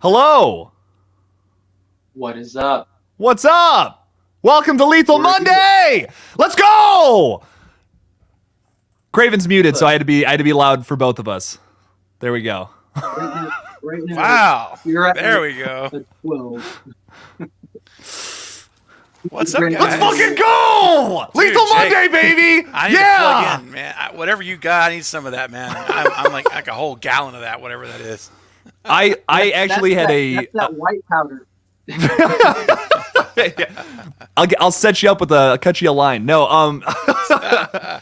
Hello. What is up? What's up? Welcome to Lethal Monday. Let's go. Craven's muted, so I had to be loud for both of us. There we go. Right now, Wow. You're at There we go. 12. What's up, guys? Let's fucking go! Dude, Lethal Jake, Monday, baby! I need to plug in, man. Whatever you got, I need some of that, man. I'm like a whole gallon of that, whatever that is. I actually had That's that white powder. I'll set you up with cut you a line. No, I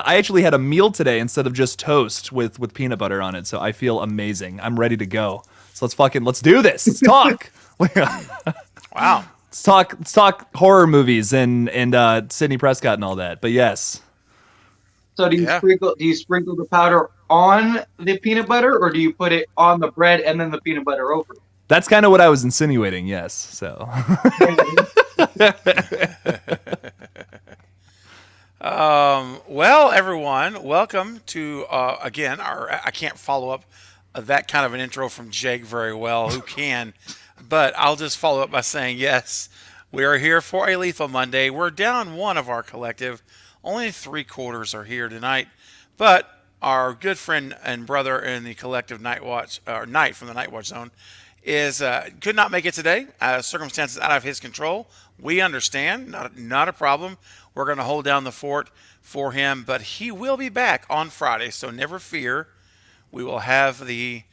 actually had a meal today instead of just toast with peanut butter on it. So I feel amazing. I'm ready to go. So let's do this. Let's talk. Wow. Let's talk horror movies and Sidney Prescott and all that. But yes. So do you sprinkle the powder on the peanut butter, or do you put it on the bread and then the peanut butter over it? That's kind of what I was insinuating, yes. So well, everyone, welcome to again I can't follow up that kind of an intro from Jake very well. Who can? But I'll just follow up by saying yes, we are here for a Lethal Monday. We're down one of our collective. Only 3/4 are here tonight, but our good friend and brother in the collective Night from the Night Watch Zone is could not make it today. Circumstances out of his control. We understand, not a problem. We're going to hold down the fort for him, but he will be back on Friday, so never fear. We will have and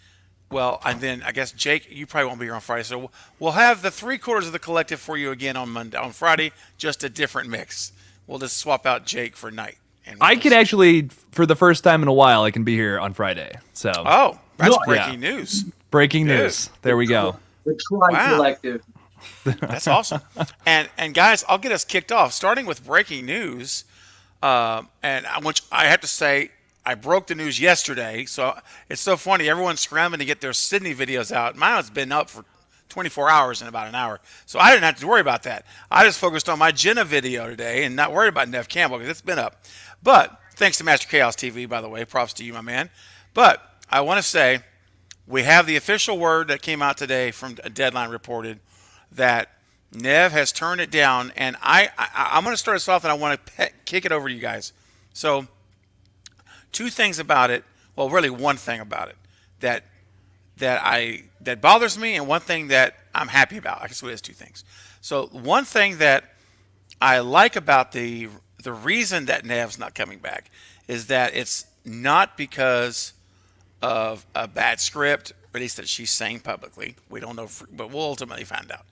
then I guess Jake, you probably won't be here on Friday, so we'll have the 3/4 of the collective for you again on Friday, just a different mix. We'll just swap out Jake for Night. I could actually, for the first time in a while, I can be here on Friday. So that's breaking news. Breaking news. There we go. The Tri-Collective. That's awesome. And guys, I'll get us kicked off, starting with breaking news. Which I have to say, I broke the news yesterday, so it's so funny. Everyone's scrambling to get their Sydney videos out. Mine has been up for 24 hours in about an hour, so I didn't have to worry about that. I just focused on my Jenna video today and not worried about Neve Campbell because it's been up. But thanks to Master Chaos TV, by the way. Props to you, my man. But I want to say we have the official word that came out today from Deadline reported that Neve has turned it down, and I'm going to start us off, and I want to kick it over to you guys. So two things about it. Well, really one thing about it that bothers me, and one thing that I'm happy about. I guess it is two things. So one thing that I like about the reason that Neve's not coming back is that it's not because of a bad script, or at least that she's saying publicly. We don't know, but we'll ultimately find out.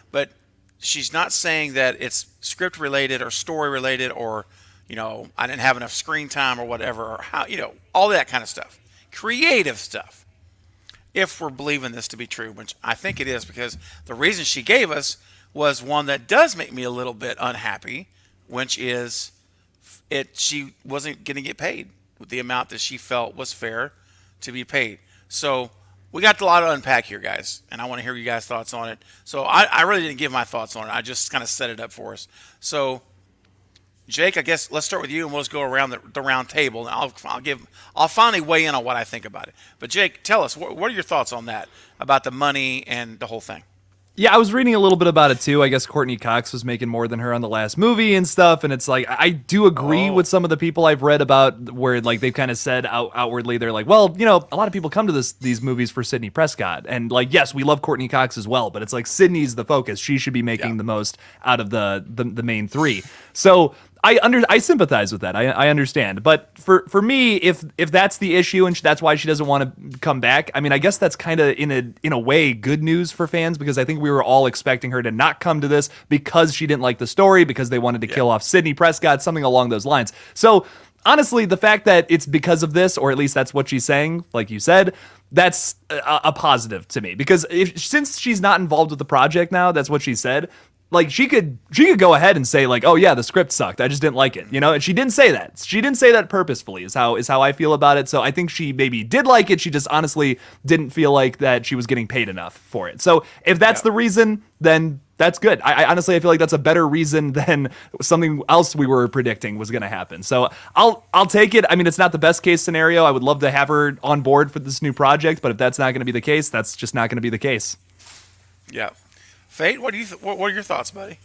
But she's not saying that it's script related or story related, or I didn't have enough screen time or whatever, or how, all that kind of stuff, creative stuff. If we're believing this to be true, which I think it is, because the reason she gave us was one that does make me a little bit unhappy, which is she wasn't going to get paid with the amount that she felt was fair to be paid. So we got a lot to unpack here, guys, and I want to hear you guys' thoughts on it. So I really didn't give my thoughts on it. I just kind of set it up for us. So Jake, I guess let's start with you, and we'll just go around the round table, and I'll finally weigh in on what I think about it. But Jake, tell us, what are your thoughts on that, about the money and the whole thing? Yeah, I was reading a little bit about it too. I guess Courtney Cox was making more than her on the last movie and stuff, and it's like I do agree with some of the people I've read about where like they've kind of said outwardly they're like, well, a lot of people come to these movies for Sidney Prescott, and like yes, we love Courtney Cox as well, but it's like Sidney's the focus. She should be making the most out of the main three. So I sympathize with that. I understand. But for me, if that's the issue and that's why she doesn't want to come back, I mean, I guess that's kind of in a way good news for fans, because I think we were all expecting her to not come to this because she didn't like the story, because they wanted to kill off Sidney Prescott, something along those lines. So honestly, the fact that it's because of this, or at least that's what she's saying, like you said, that's a positive to me, because since she's not involved with the project now, that's what she said. Like she could go ahead and say like, oh yeah, the script sucked, I just didn't like it, and she didn't say that. She didn't say that purposefully, is how I feel about it. So I think she maybe did like it. She just honestly didn't feel like that she was getting paid enough for it. So if that's the reason, then That's good. I honestly, I feel like that's a better reason than something else we were predicting was going to happen. So I'll take it. I mean, it's not the best case scenario. I would love to have her on board for this new project, but if that's not going to be the case, that's just not going to be the case. Yeah. Fate, what do you what are your thoughts, buddy?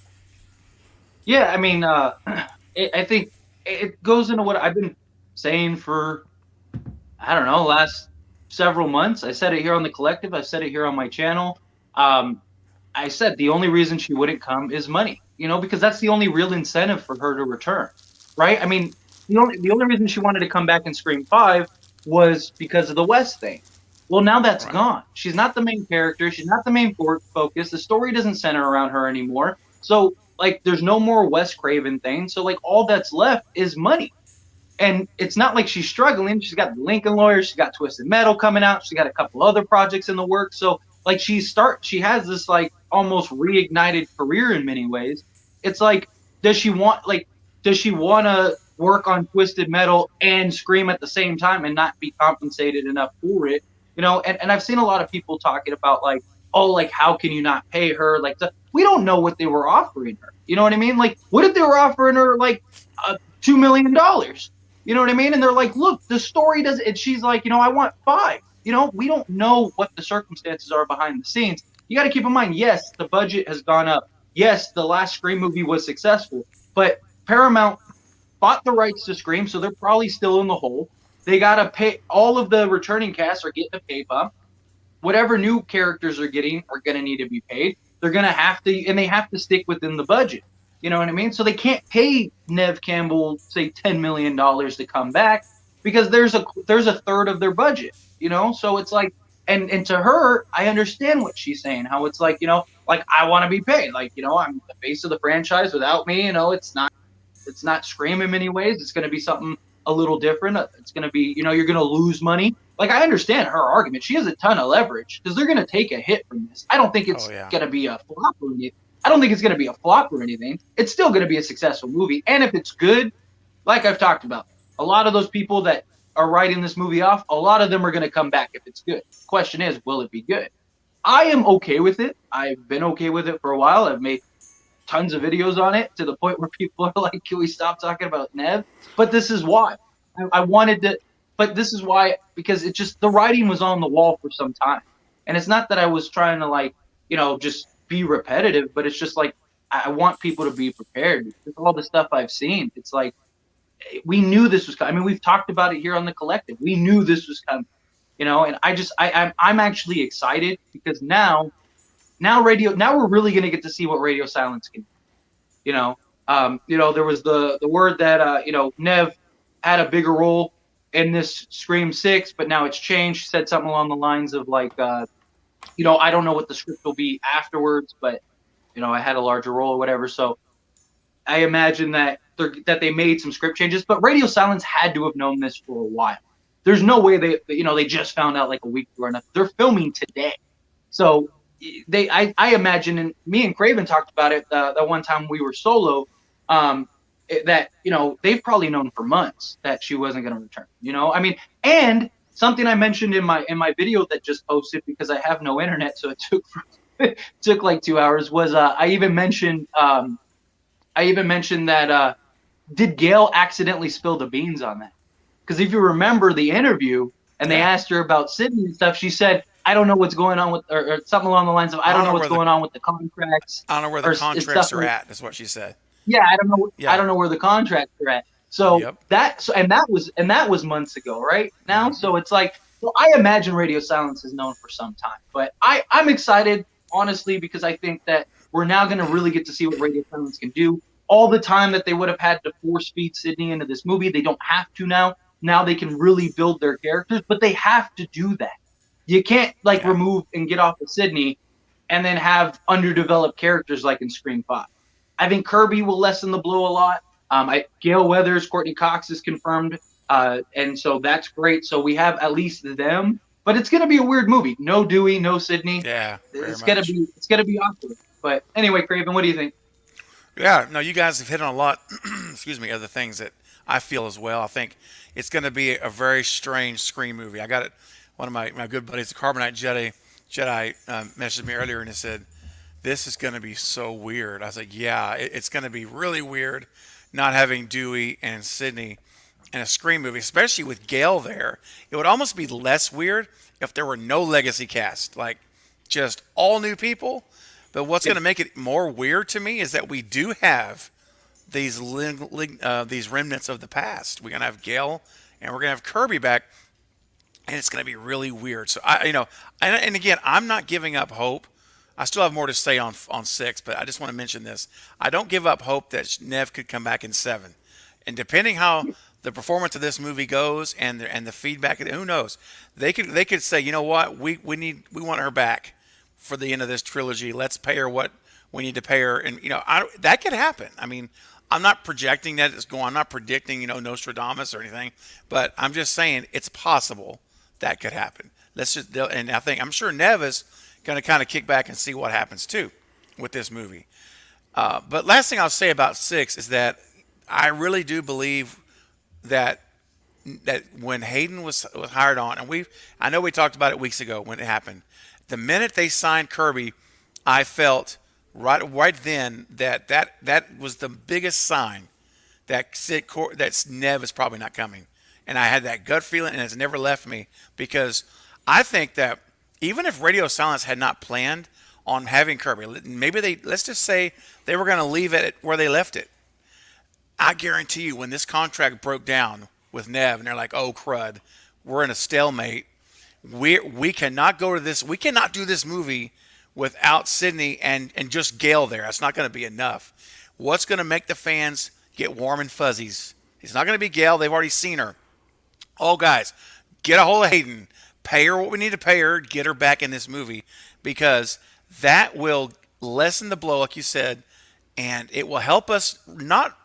Yeah, I mean, I think it goes into what I've been saying for, I don't know, last several months. I said it here on the collective. I said it here on my channel. I said the only reason she wouldn't come is money, because that's the only real incentive for her to return, right? I mean, the only reason she wanted to come back in Scream 5 was because of the West thing. Well, now that's gone. She's not the main character. She's not the main focus. The story doesn't center around her anymore. So, like, there's no more Wes Craven thing. So, like, all that's left is money. And it's not like she's struggling. She's got the Lincoln Lawyer. She's got Twisted Metal coming out. She's got a couple other projects in the works. So, like, she has this, like, almost reignited career in many ways. It's like, does she want to work on Twisted Metal and Scream at the same time and not be compensated enough for it? And I've seen a lot of people talking about, like, oh, like, how can you not pay her? Like, we don't know what they were offering her. You know what I mean? Like, what if they were offering her, like, $2 million? You know what I mean? And they're like, look, the story doesn't, and she's like, I want 5. We don't know what the circumstances are behind the scenes. You got to keep in mind, yes, the budget has gone up. Yes, the last Scream movie was successful, but Paramount bought the rights to Scream, so they're probably still in the hole. They got to pay, all of the returning cast are getting a pay bump. Whatever new characters are getting are going to need to be paid. They're going to have to, and they have to stick within the budget. You know what I mean? So they can't pay Neve Campbell, say, $10 million to come back because there's a third of their budget, So it's like, and to her, I understand what she's saying, how it's like, like, I want to be paid. Like, I'm the face of the franchise. Without me, it's not Scream in many ways. It's going to be something a little different. It's going to be, you're going to lose money. Like, I understand her argument. She has a ton of leverage because they're going to take a hit from this. I don't think it's going to be a flop or anything. I don't think it's going to be a flop or anything. It's still going to be a successful movie. And if it's good, like I've talked about, a lot of those people that are writing this movie off, a lot of them are going to come back if it's good. Question is, will it be good? I am okay with it. I've been okay with it for a while. I've made tons of videos on it to the point where people are like, can we stop talking about Neve? But this is why. I wanted to, but this is why, because it just, the writing was on the wall for some time. And it's not that I was trying to, like, just be repetitive, but it's just like, I want people to be prepared. With all the stuff I've seen, it's like, we knew this was coming. I mean, we've talked about it here on the collective. We knew this was coming, and I'm actually excited because now we're really going to get to see what Radio Silence can do. There was the word that, Neve had a bigger role in this Scream 6, but now it's changed. She said something along the lines of, like, I don't know what the script will be afterwards, but, I had a larger role or whatever. So I imagine that they made some script changes, but Radio Silence had to have known this for a while. There's no way they just found out like a week or enough. They're filming today. So I imagine, and me and Craven talked about it the one time we were solo, that, they've probably known for months that she wasn't going to return, I mean, and something I mentioned in my video that just posted, because I have no internet, so it took like 2 hours, was I even mentioned that did Gale accidentally spill the beans on that? Because if you remember the interview and they asked her about Sydney and stuff, she said, I don't know what's going on with, or something along the lines of, I don't know what's going on with the contracts. I don't know where the contracts are at, is what she said. Yeah, I don't know. Yeah. I don't know where the contracts are at. So that was months ago, right? Now, so it's like, well, I imagine Radio Silence is known for some time, but I'm excited, honestly, because I think that we're now going to really get to see what Radio Silence can do. All the time that they would have had to force feed Sydney into this movie, they don't have to now. Now they can really build their characters, but they have to do that. You can't remove and get off of Sydney and then have underdeveloped characters like in Scream 5. I think Kirby will lessen the blow a lot. Gale Weathers, Courtney Cox is confirmed, and so that's great. So we have at least them, but it's going to be a weird movie. No Dewey, no Sydney. Yeah, it's going to be awkward. But anyway, Craven, what do you think? Yeah, no, you guys have hit on a lot, excuse me, other things that I feel as well. I think it's going to be a very strange Scream movie. I got it. One of my good buddies, the Carbonite Jedi messaged me earlier and he said, this is going to be so weird. I was like, yeah, it's going to be really weird not having Dewey and Sydney in a Scream movie, especially with Gale there. It would almost be less weird if there were no legacy cast, like just all new people. But what's going to make it more weird to me is that we do have these remnants of the past. We're going to have Gale and we're going to have Kirby back, and it's going to be really weird. So and again, I'm not giving up hope. I still have more to say on 6, but I just want to mention this. I don't give up hope that Neve could come back in 7. And depending how the performance of this movie goes and the feedback, who knows? They could say, you know what, we want her back for the end of this trilogy. Let's pay her what we need to pay her, and that could happen. I mean, I'm not projecting that it's going. I'm not predicting Nostradamus or anything, but I'm just saying it's possible that could happen. And I'm sure Neve is going to kind of kick back and see what happens too with this movie. But last thing I'll say about 6 is that I really do believe that when Hayden was hired on, and I know we talked about it weeks ago when it happened. The minute they signed Kirby, I felt right then that was the biggest sign that Neve is probably not coming. And I had that gut feeling, and it's never left me, because I think that even if Radio Silence had not planned on having Kirby, maybe let's just say they were going to leave it where they left it. I guarantee you, when this contract broke down with Neve, and they're like, "Oh crud, we're in a stalemate. We cannot go to this. We cannot do this movie without Sydney and just Gale there. That's not going to be enough. What's going to make the fans get warm and fuzzies? It's not going to be Gale. They've already seen her. Oh, guys, get a hold of Hayden. Pay her what we need to pay her. Get her back in this movie, because that will lessen the blow, like you said, and it will help us not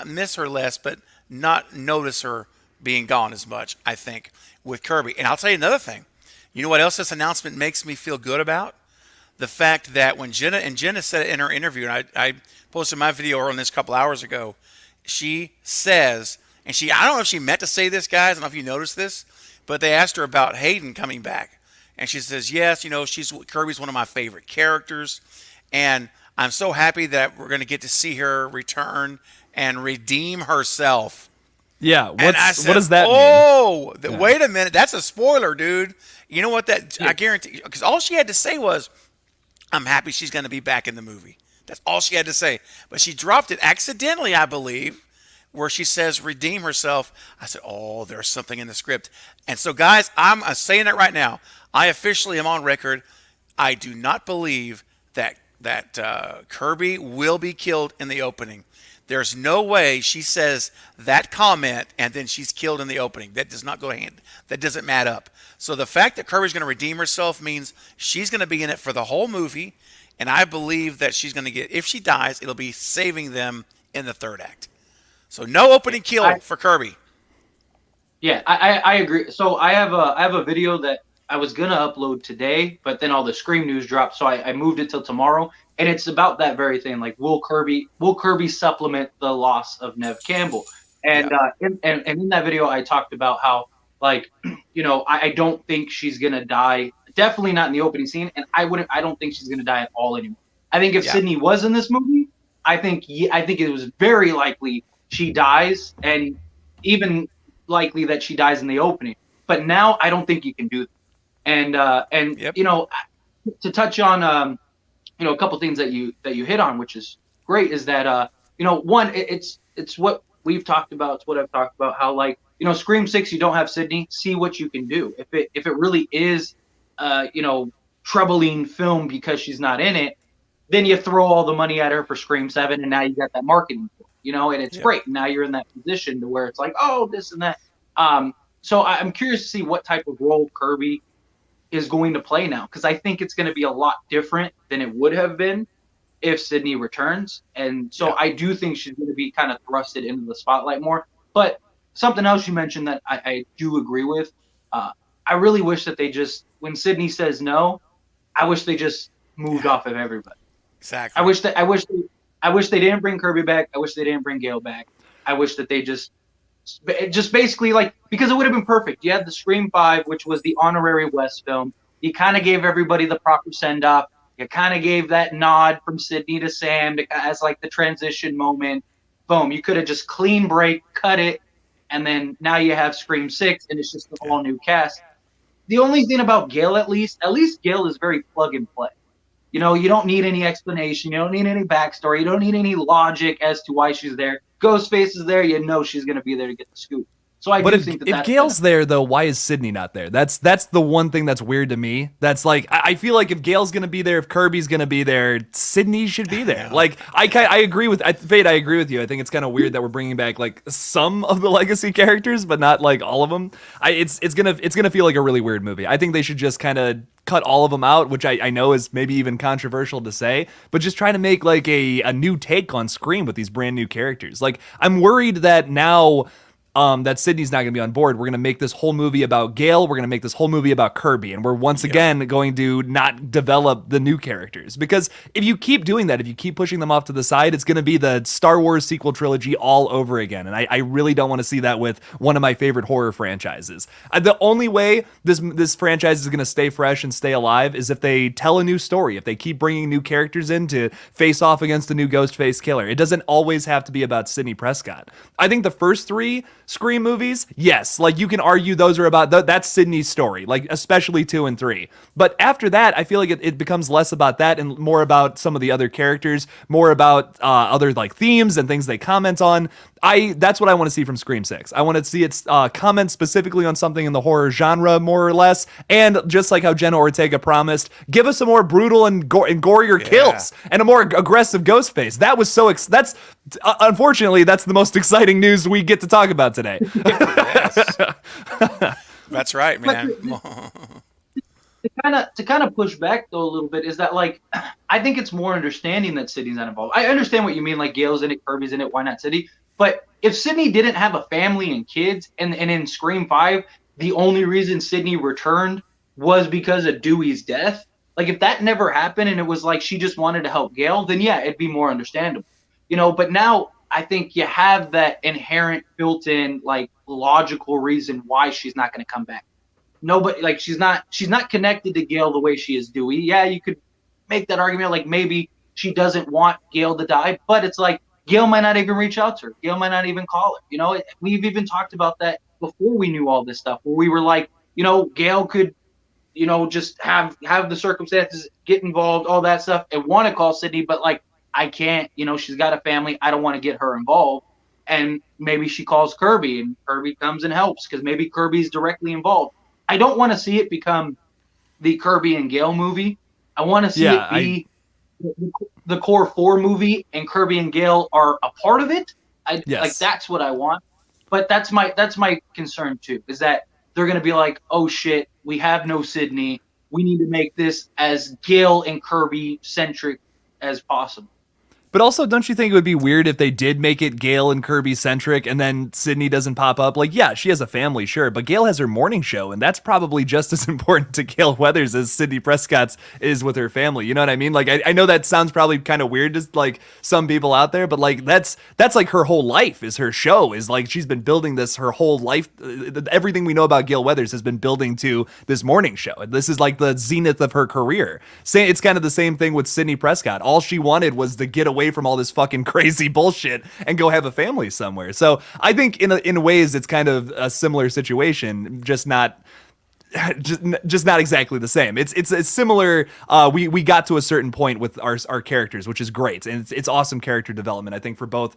miss her less, but not notice her being gone as much, I think, with Kirby. And I'll tell you another thing. You know what else this announcement makes me feel good about? The fact that when Jenna said it in her interview, and I posted my video on this a couple hours ago, she says, and I don't know if she meant to say this, guys, I don't know if you noticed this, but they asked her about Hayden coming back. And she says, yes, Kirby's one of my favorite characters, and I'm so happy that we're going to get to see her return and redeem herself. Yeah, what does that mean? Wait a minute. That's a spoiler, dude. You know what? I guarantee, because all she had to say was, I'm happy she's going to be back in the movie. That's all she had to say. But she dropped it accidentally, I believe, where she says redeem herself. I said, oh, there's something in the script. And so, guys, I'm saying it right now. I officially am on record. I do not believe that Kirby will be killed in the opening. There's no way she says that comment and then she's killed in the opening. That does not go hand. That doesn't add up. So the fact that Kirby's going to redeem herself means she's going to be in it for the whole movie, and I believe that she's going to get, if she dies, it'll be saving them in the 3rd act. So no opening kill for Kirby. Yeah, I agree. So I have a video that I was gonna upload today, but then all the Scream news dropped, so I moved it till tomorrow. And it's about that very thing. Like, will Kirby supplement the loss of Neve Campbell? And in that video, I talked about how, like, I don't think she's gonna die. Definitely not in the opening scene, and I don't think she's gonna die at all anymore. I think if Sydney was in this movie, I think it was very likely she dies, and even likely that she dies in the opening. But now I don't think you can do that. And to touch on a couple things that you hit on, which is great, is that one, it's what we've talked about, it's what I've talked about, how, like, Scream 6, you don't have Sydney, see what you can do. If it really is troubling film because she's not in it, then you throw all the money at her for Scream 7, and now you got that marketing, and it's great. Now you're in that position to where it's like, oh, this and that. So I'm curious to see what type of role Kirby is going to play now, because I think it's going to be a lot different than it would have been if Sydney returns. And so I do think she's going to be kind of thrusted into the spotlight more. But something else you mentioned that I do agree with, I really wish that they just, when Sydney says no, I wish they just moved off of everybody. Exactly. I wish they didn't bring Kirby back. I wish they didn't bring Gale back. I wish that they just basically, like, because it would have been perfect. You had the Scream 5, which was the honorary West film. You kind of gave everybody the proper send-off. You kind of gave that nod from Sydney to Sam as like the transition moment. Boom, you could have just clean break, cut it, and then now you have Scream 6, and it's just an all new cast. The only thing about Gale, at least Gale is very plug and play. You know, you don't need any explanation. You don't need any backstory. You don't need any logic as to why she's there. Ghostface is there. You know she's going to be there to get the scoop. So I do think that if Gale's there, though, why is Sydney not there? That's the one thing that's weird to me. That's like, I feel like if Gale's going to be there, if Kirby's going to be there, Sydney should be there. Like, I agree with Fade. I agree with you. I think it's kind of weird that we're bringing back like some of the legacy characters, but not like all of them. It's gonna feel like a really weird movie. I think they should just kind of cut all of them out, which I know is maybe even controversial to say, but just trying to make like a new take on Scream with these brand new characters. Like, I'm worried that now that Sydney's not going to be on board. We're going to make this whole movie about Gale. We're going to make this whole movie about Kirby. And we're once again going to not develop the new characters. Because if you keep doing that, if you keep pushing them off to the side, it's going to be the Star Wars sequel trilogy all over again. And I really don't want to see that with one of my favorite horror franchises. The only way this franchise is going to stay fresh and stay alive is if they tell a new story, if they keep bringing new characters in to face off against a new Ghostface killer. It doesn't always have to be about Sidney Prescott. I think the first 3 Scream movies, yes, like you can argue those are about that's Sydney's story, like especially 2 and 3. But after that, I feel like it becomes less about that and more about some of the other characters, more about other like themes and things they comment on. That's what I want to see from Scream 6. I want to see it comment specifically on something in the horror genre, more or less. And just like how Jenna Ortega promised, give us a more brutal and gorier kills and a more aggressive Ghostface. That was that's unfortunately, that's the most exciting news we get to talk about today. That's right, man. To kind of push back though a little bit is that like I think it's more understanding that Sydney's not involved. I understand what you mean, like Gale's in it, Kirby's in it, why not Sydney? But if Sydney didn't have a family and kids, and in Scream 5, the only reason Sydney returned was because of Dewey's death, like if that never happened and it was like she just wanted to help Gale, then yeah, it'd be more understandable. You know, but now I think you have that inherent built-in like logical reason why she's not going to come back. Nobody, like she's not connected to Gale the way she is Dewey. Yeah, you could make that argument like maybe she doesn't want Gale to die, but it's like Gale might not even reach out to her. Gale might not even call her. You know, we've even talked about that before we knew all this stuff, where we were like, you know, Gale could, you know, just have the circumstances, get involved, all that stuff, and want to call Sydney, but like, I can't, you know, she's got a family. I don't want to get her involved. And maybe she calls Kirby and Kirby comes and helps because maybe Kirby's directly involved. I don't want to see it become the Kirby and Gale movie. I want to see it be the Core 4 movie and Kirby and Gale are a part of it. Like that's what I want. But that's my concern too, is that they're going to be like, oh shit, we have no Sydney. We need to make this as Gale and Kirby centric as possible. But also, don't you think it would be weird if they did make it Gale and Kirby centric and then Sydney doesn't pop up? Like, yeah, she has a family, sure, but Gale has her morning show, and that's probably just as important to Gale Weathers as Sydney Prescott's is with her family. You know what I mean? Like, I know that sounds probably kind of weird to like some people out there, but like that's like her whole life is her show. Is like she's been building this her whole life. Everything we know about Gale Weathers has been building to this morning show. This is like the zenith of her career. It's kind of the same thing with Sydney Prescott. All she wanted was to get away from all this fucking crazy bullshit and go have a family somewhere. So I think in ways it's kind of a similar situation, just not exactly the same. It's similar. We got to a certain point with our characters, which is great, and it's awesome character development, I think, for both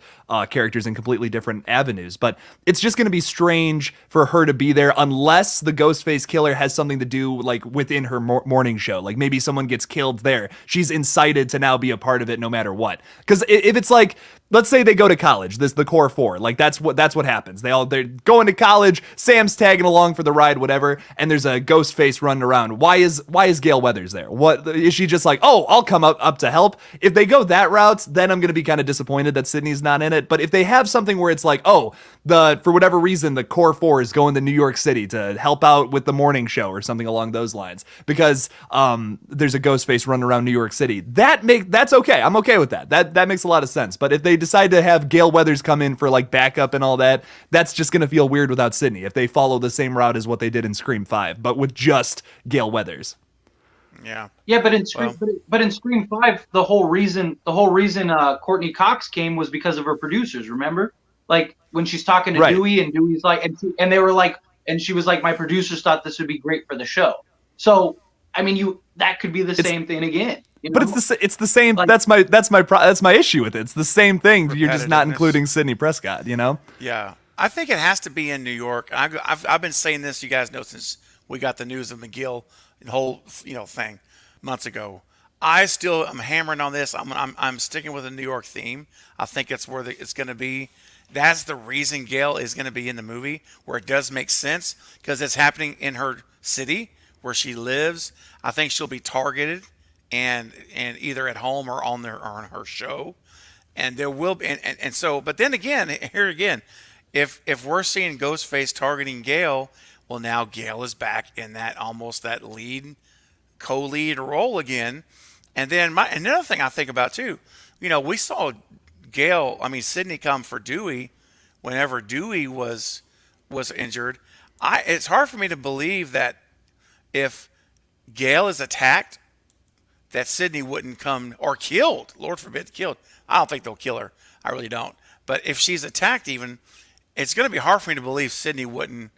characters in completely different avenues. But it's just going to be strange for her to be there unless the Ghostface killer has something to do like within her morning show. Like maybe someone gets killed there. She's incited to now be a part of it, no matter what. Because if it's like, let's say they go to college, the Core 4, like that's what happens. They're going to college. Sam's tagging along for the ride, whatever, and there's a ghost face running around. Why is Gale Weathers there? What is she just like, oh, I'll come up to help? If they go that route, then I'm going to be kind of disappointed that Sydney's not in it. But if they have something where it's like, oh, for whatever reason, the Core 4 is going to New York City to help out with the morning show or something along those lines because there's a ghost face running around New York City, that's okay. I'm okay with that. That makes a lot of sense. But if they decide to have Gale Weathers come in for like backup and all that, that's just going to feel weird without Sydney if they follow the same route as what they did in Scream 5, but with just Gale Weathers. Yeah. Yeah, but in Well, but in Scream 5, the whole reason Courtney Cox came was because of her producers. Remember, like when she's talking to Right. Dewey, and Dewey's like, and they were like, and she was like, my producers thought this would be great for the show. So I mean, that could be the It's same thing again. You but know, it's the same. like That's my issue with it. It's the same thing. You're just not repetitiveness. including Sidney Prescott. You know. Yeah, I think it has to be in New York. I've been saying this, you guys know, since we got the news of McGill, the whole thing months ago. I still am hammering on this. I'm sticking with the New York theme. I think it's where it's going to be. That's the reason Gale is going to be in the movie, where it does make sense because it's happening in her city where she lives. I think she'll be targeted and either at home or on her show, and there will be and so. But then again, here again, if we're seeing Ghostface targeting Gale, well, now Gale is back in that almost that co-lead role again. And then another thing I think about too, we saw Sidney come for Dewey whenever Dewey was injured. It's hard for me to believe that if Gale is attacked, that Sidney wouldn't come, or killed. Lord forbid, killed. I don't think they'll kill her. I really don't. But if she's attacked, even, it's going to be hard for me to believe Sidney wouldn't,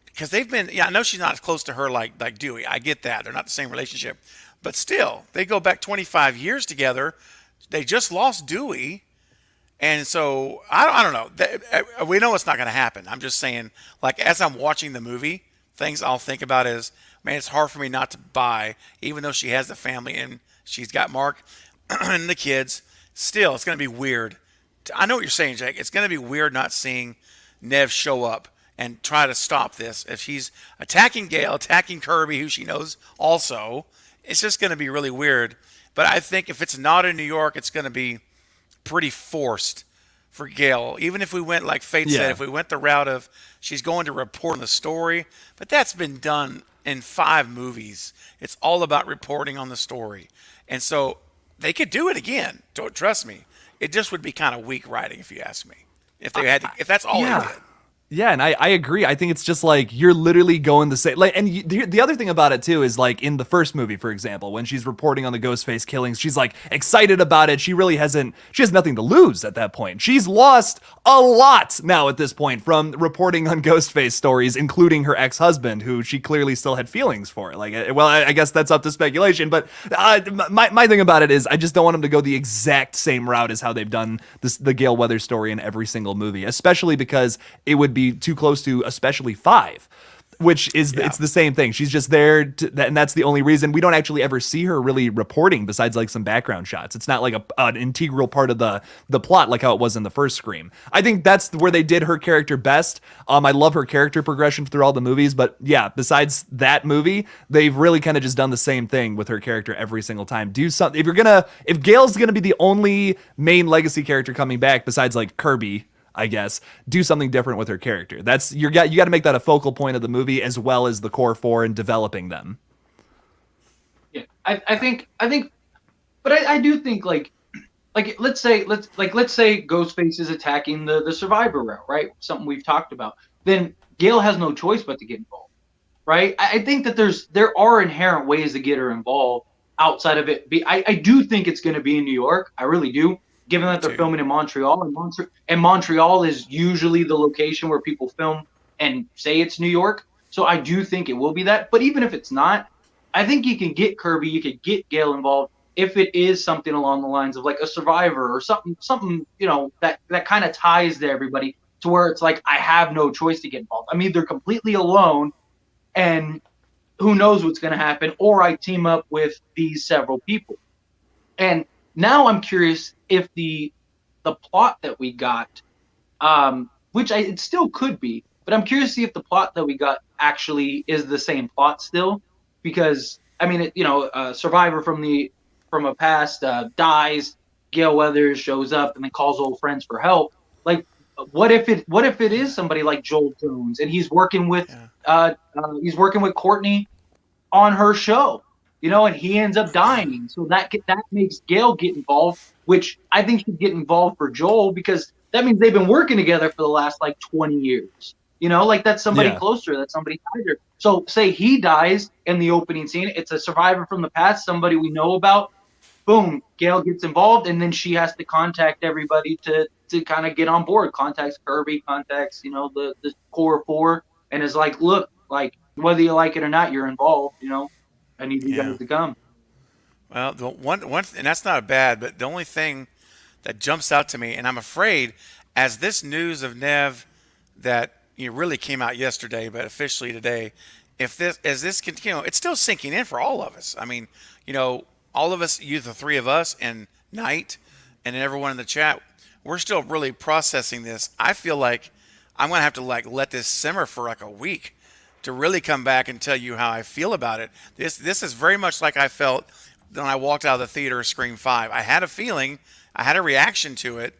because they've been. Yeah, I know she's not as close to her like Dewey. I get that. They're not the same relationship, but still, they go back 25 years together. They just lost Dewey. And so I don't know. We know it's not going to happen. I'm just saying, like, as I'm watching the movie, things I'll think about is, man, it's hard for me not to buy, even though she has the family and she's got Mark and the kids. Still, it's going to be weird. I know what you're saying, Jake. It's going to be weird not seeing Neve show up and try to stop this. If she's attacking Gale, attacking Kirby, who she knows also, it's just going to be really weird. But I think if it's not in New York, it's going to be pretty forced for Gale. Even if we went, like Faith said, if we went the route of she's going to report on the story, but that's been done in 5 movies. It's all about reporting on the story. And so they could do it again. Don't trust me. It just would be kind of weak writing, if you ask me. If they had to, if that's all they did. Yeah, and I agree. I think it's just like you're literally going the same. Like, and the other thing about it too is like in the first movie, for example, when she's reporting on the Ghostface killings, she's like excited about it. She has nothing to lose at that point. She's lost a lot now at this point from reporting on Ghostface stories, including her ex-husband, who she clearly still had feelings for. Like, well, I guess that's up to speculation. But my thing about it is I just don't want them to go the exact same route as how they've done the Gale Weathers story in every single movie, especially because it would be too close to especially 5, which is it's the same thing. She's just there and that's the only reason we don't actually ever see her really reporting besides like some background shots. It's not like an integral part of the plot like how it was in the first Scream. I think that's where they did her character best. I love her character progression through all the movies, but yeah, besides that movie, they've really kind of just done the same thing with her character every single time. Do something if Gale's gonna be the only main legacy character coming back besides like Kirby, I guess, do something different with her character. That's you got to make that a focal point of the movie as well as the core 4 and developing them. Yeah, I think, but I do think like let's say Ghostface is attacking the survivor route, right? Something we've talked about. Then Gale has no choice but to get involved, right? I think that there are inherent ways to get her involved outside of it. I do think it's going to be in New York. I really do. Given that they're filming in Montreal, and Montreal is usually the location where people film and say it's New York. So I do think it will be that. But even if it's not, I think you can get Kirby, you could get Gale involved if it is something along the lines of like a Survivor or something, that kind of ties to everybody to where it's like, I have no choice to get involved. I'm either completely alone and who knows what's going to happen, or I team up with these several people. And now I'm curious if the plot that we got, which it still could be, but I'm curious to see if the plot that we got actually is the same plot still, because I mean, Survivor from a past dies, Gale Weathers shows up and then calls old friends for help. Like, what if it is somebody like Joel Jones and he's working with Courtney on her show? And he ends up dying. So that makes Gale get involved, which I think should get involved for Joel, because that means they've been working together for the last like 20 years. You know, like that's somebody Yeah. closer, that's somebody tighter. So say he dies in the opening scene, it's a survivor from the past, somebody we know about. Boom, Gale gets involved, and then she has to contact everybody to kind of get on board. Contacts Kirby, contacts the core four, and is like, look, like whether you like it or not, you're involved. You know, I need you Yeah. guys to come. Well, the one, and that's not bad, but the only thing that jumps out to me, and I'm afraid, as this news of Neve that really came out yesterday, but officially today, if this as this continue, it's still sinking in for all of us. I mean, all of us, you, the three of us, and Knight, and everyone in the chat, we're still really processing this. I feel like I'm gonna have to let this simmer for like a week to really come back and tell you how I feel about it. This is very much like I felt when I walked out of the theater of Scream 5. I had a feeling, I had a reaction to it,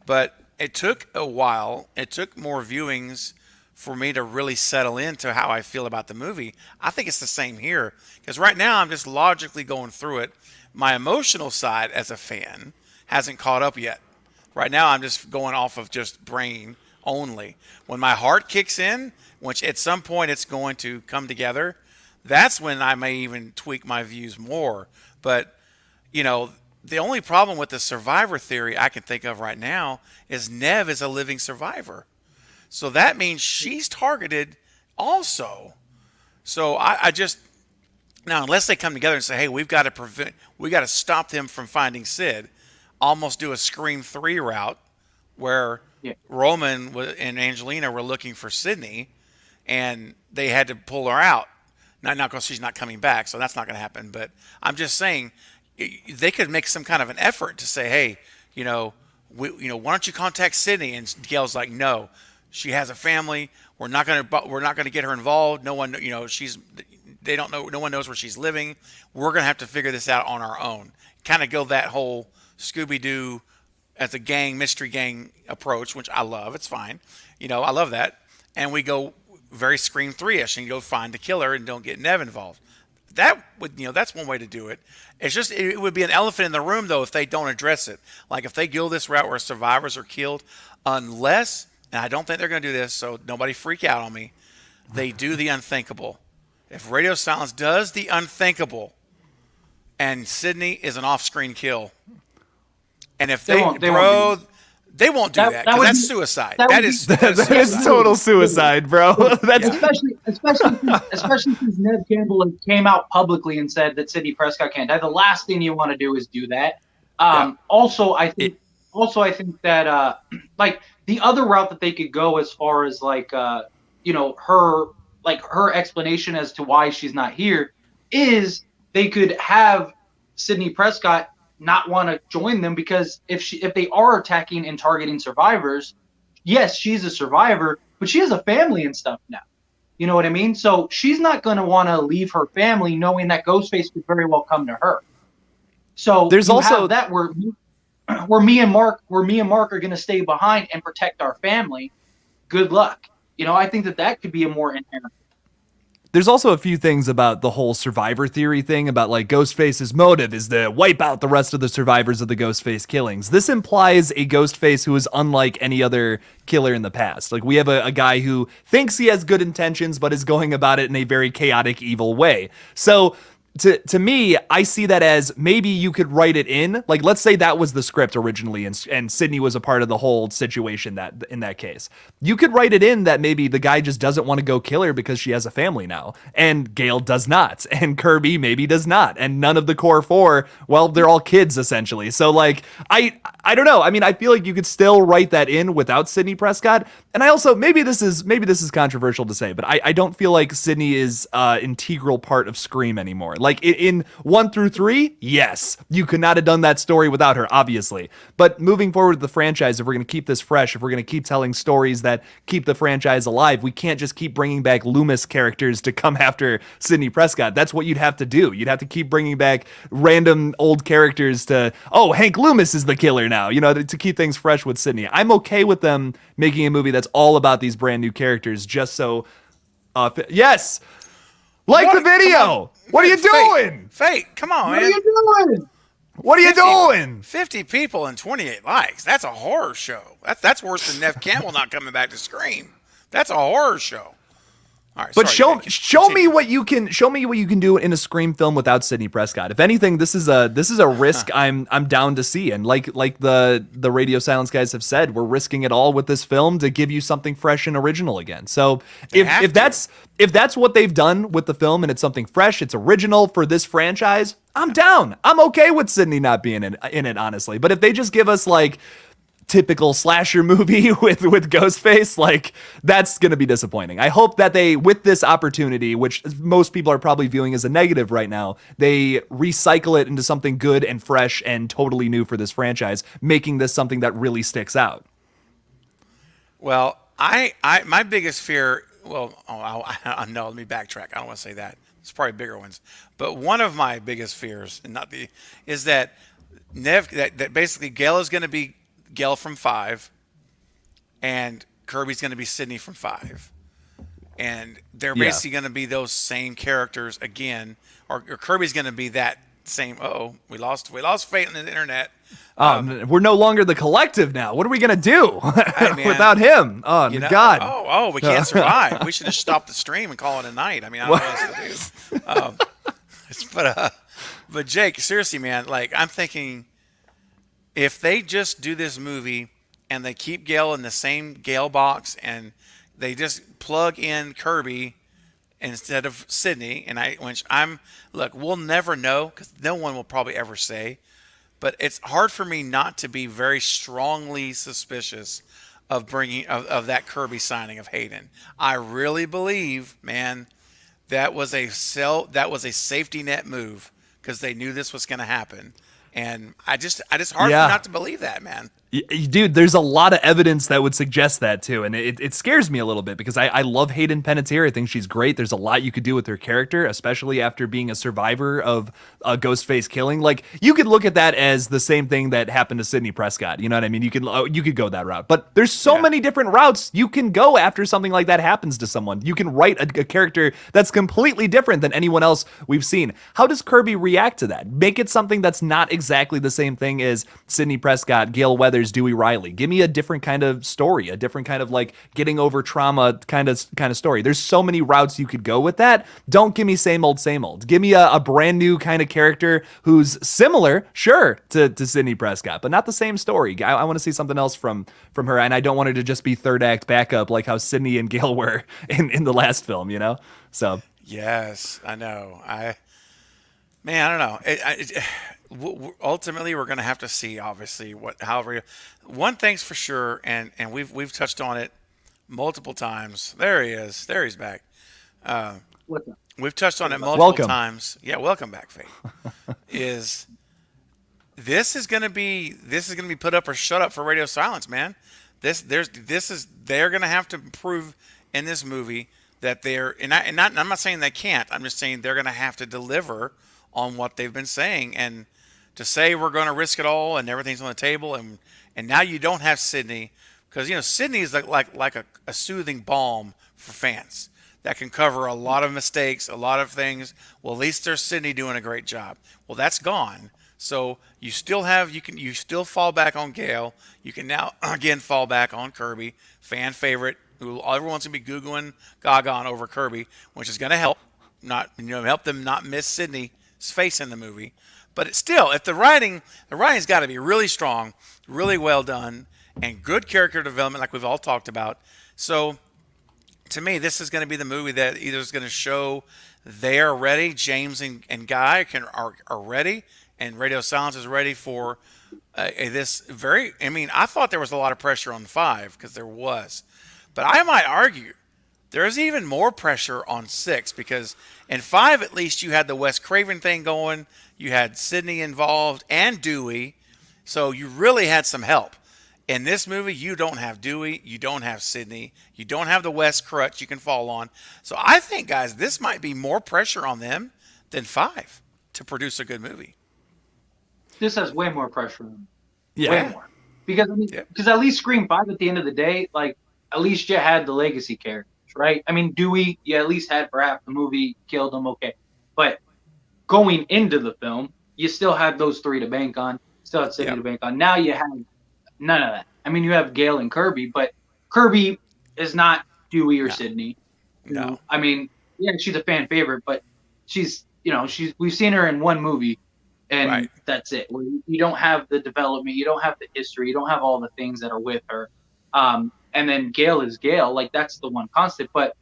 but it took a while. It took more viewings for me to really settle into how I feel about the movie. I think it's the same here, because right now I'm just logically going through it. My emotional side as a fan hasn't caught up yet. Right now I'm just going off of just brain only. When my heart kicks in, which at some point it's going to come together, that's when I may even tweak my views more. But, the only problem with the survivor theory I can think of right now is Neve is a living survivor. So that means she's targeted also. So I just, now, unless they come together and say, hey, we got to stop them from finding Sid, almost do a Scream 3 route where Roman and Angelina were looking for Sydney and they had to pull her out. Not because she's not coming back, so that's not going to happen. But I'm just saying, they could make some kind of an effort to say, hey, why don't you contact Sydney? And Gale's like, no, she has a family. We're not going to get her involved. No one, they don't know. No one knows where she's living. We're going to have to figure this out on our own. Kind of go that whole Scooby-Doo as a gang, mystery gang approach, which I love. It's fine. I love that. And we go very Scream 3-ish and go find the killer and don't get Neve involved. That would, that's one way to do it. It's just, it would be an elephant in the room, though, if they don't address it. Like, if they go this route where survivors are killed, unless, and I don't think they're going to do this, so nobody freak out on me, they do the unthinkable. If Radio Silence does the unthinkable, and Sydney is an off-screen kill, and if they won't do that because that's suicide. That is total suicide, bro. That's especially since Neve Campbell came out publicly and said that Sidney Prescott can't die. The last thing you want to do is do that. Also, I think that like the other route that they could go as far as her explanation as to why she's not here is they could have Sidney Prescott not want to join them, because if they are attacking and targeting survivors, yes, she's a survivor, but she has a family and stuff now. You know what I mean? So she's not going to want to leave her family knowing that Ghostface could very well come to her. So there's also that where me and Mark are going to stay behind and protect our family. Good luck. I think that could be a more inherent. There's also a few things about the whole survivor theory thing about like Ghostface's motive is to wipe out the rest of the survivors of the Ghostface killings. This implies a Ghostface who is unlike any other killer in the past. Like, we have a guy who thinks he has good intentions, but is going about it in a very chaotic, evil way. So to me, I see that as maybe you could write it in. Like, let's say that was the script originally and Sydney was a part of the whole situation that in that case. You could write it in that maybe the guy just doesn't want to go kill her because she has a family now. And Gale does not. And Kirby maybe does not. And none of the core four, well, they're all kids essentially. So like, I don't know. I mean, I feel like you could still write that in without Sidney Prescott. And I also, maybe this is controversial to say, but I don't feel like Sydney is integral part of Scream anymore. Like in 1 through 3, yes, you could not have done that story without her, obviously. But moving forward with the franchise, if we're going to keep this fresh, if we're going to keep telling stories that keep the franchise alive, we can't just keep bringing back Loomis characters to come after Sidney Prescott. That's what you'd have to do. You'd have to keep bringing back random old characters to, oh, Hank Loomis is the killer now, to keep things fresh with Sydney. I'm okay with them making a movie that's all about these brand new characters just so... yes! Like the video! What are you doing? Fate, come on, man. What are you doing? What are you doing? 50 people and 28 likes. That's a horror show. That's worse than Neve Campbell not coming back to Scream. That's a horror show. All right, But sorry, show me what you can do in a Scream film without Sidney Prescott. If anything, this is a risk I'm down to see. And like the Radio Silence guys have said, we're risking it all with this film to give you something fresh and original again. So if that's what they've done with the film and it's something fresh, it's original for this franchise, I'm down. I'm okay with Sidney not being in it, honestly. But if they just give us like typical slasher movie with Ghostface, like that's going to be disappointing. I hope that they, with this opportunity, which most people are probably viewing as a negative right now, they recycle it into something good and fresh and totally new for this franchise, making this something that really sticks out. Well, my biggest fear, no, let me backtrack. I don't want to say that. It's probably bigger ones. But one of my biggest fears, is that that basically Gale is going to be Gale from 5, and Kirby's going to be Sidney from 5, and they're basically going to be those same characters again, or Kirby's going to be that same. We lost faith in the internet. We're no longer the collective now. What are we going to do without him? Oh, God. We can't survive. We should just stop the stream and call it a night. I mean, I don't know what else to do. But Jake, seriously, man, like I'm thinking, if they just do this movie and they keep Gale in the same Gale box and they just plug in Kirby instead of Sidney, look, we'll never know because no one will probably ever say, but it's hard for me not to be very strongly suspicious of bringing of that Kirby signing of Hayden. I really believe, man, that was a safety net move because they knew this was going to happen. And I just hard for me not to believe that, man. Dude, there's a lot of evidence that would suggest that too, and it scares me a little bit because I love Hayden Panettiere. I think she's great. There's a lot you could do with her character, especially after being a survivor of a Ghostface killing. Like you could look at that as the same thing that happened to Sidney Prescott. You know what I mean? You could go that route, but there's so many different routes you can go after something like that happens to someone. You can write a character that's completely different than anyone else we've seen. How does Kirby react to that? Make it something that's not exactly the same thing as Sidney Prescott, Gale Weathers, Dewey Riley. Give me a different kind of story, a different kind of like getting over trauma kind of story. There's so many routes you could go with that. Don't give me same old, same old. Give me a brand new kind of character who's similar, sure, to Sidney Prescott, but not the same story. I want to see something else from her, and I don't want her to just be third act backup like how Sidney and Gale were in the last film, you know? So yes, I know. I don't know. Ultimately, we're going to have to see, obviously, one thing's for sure, and we've touched on it multiple times. There he is. There he's back. We've touched on it multiple times. Yeah, welcome back, Faith. This is going to be put up or shut up for Radio Silence, man. They're going to have to prove in this movie that I'm not saying they can't. I'm just saying they're going to have to deliver on what they've been saying, and to say we're going to risk it all and everything's on the table, and now you don't have Sidney, because Sidney is like a soothing balm for fans that can cover a lot of mistakes, a lot of things. Well, at least there's Sidney doing a great job. Well, that's gone. So you still fall back on Gale. You can now again fall back on Kirby, fan favorite, who everyone's gonna be googling Gaga on over Kirby, which is gonna help help them not miss Sidney's face in the movie. But it's still, if the writing's got to be really strong, really well done, and good character development, like we've all talked about. So, to me, this is going to be the movie that either is going to show they are ready, James and Guy are ready, and Radio Silence is ready for this very. I mean, I thought there was a lot of pressure on 5 because there was, but I might argue there's even more pressure on 6 because in 5 at least you had the Wes Craven thing going. You had Sidney involved and Dewey, so you really had some help. In this movie, you don't have Dewey, you don't have Sidney, you don't have the Wes crutch you can fall on. So I think, guys, this might be more pressure on them than 5 to produce a good movie. This has way more pressure on them. Yeah. Way more. Because at least Scream 5 at the end of the day, like, at least you had the legacy characters, right? I mean, Dewey, you at least had for half the movie, killed him, okay. But going into the film, you still had those 3 to bank on, still had Sidney to bank on. Now you have none of that. I mean, you have Gale and Kirby, but Kirby is not Dewey or Sydney. No. I mean, yeah, she's a fan favorite, but she's we've seen her in one movie, and that's it. You don't have the development, you don't have the history, you don't have all the things that are with her. And then Gale is Gale, like that's the one constant. But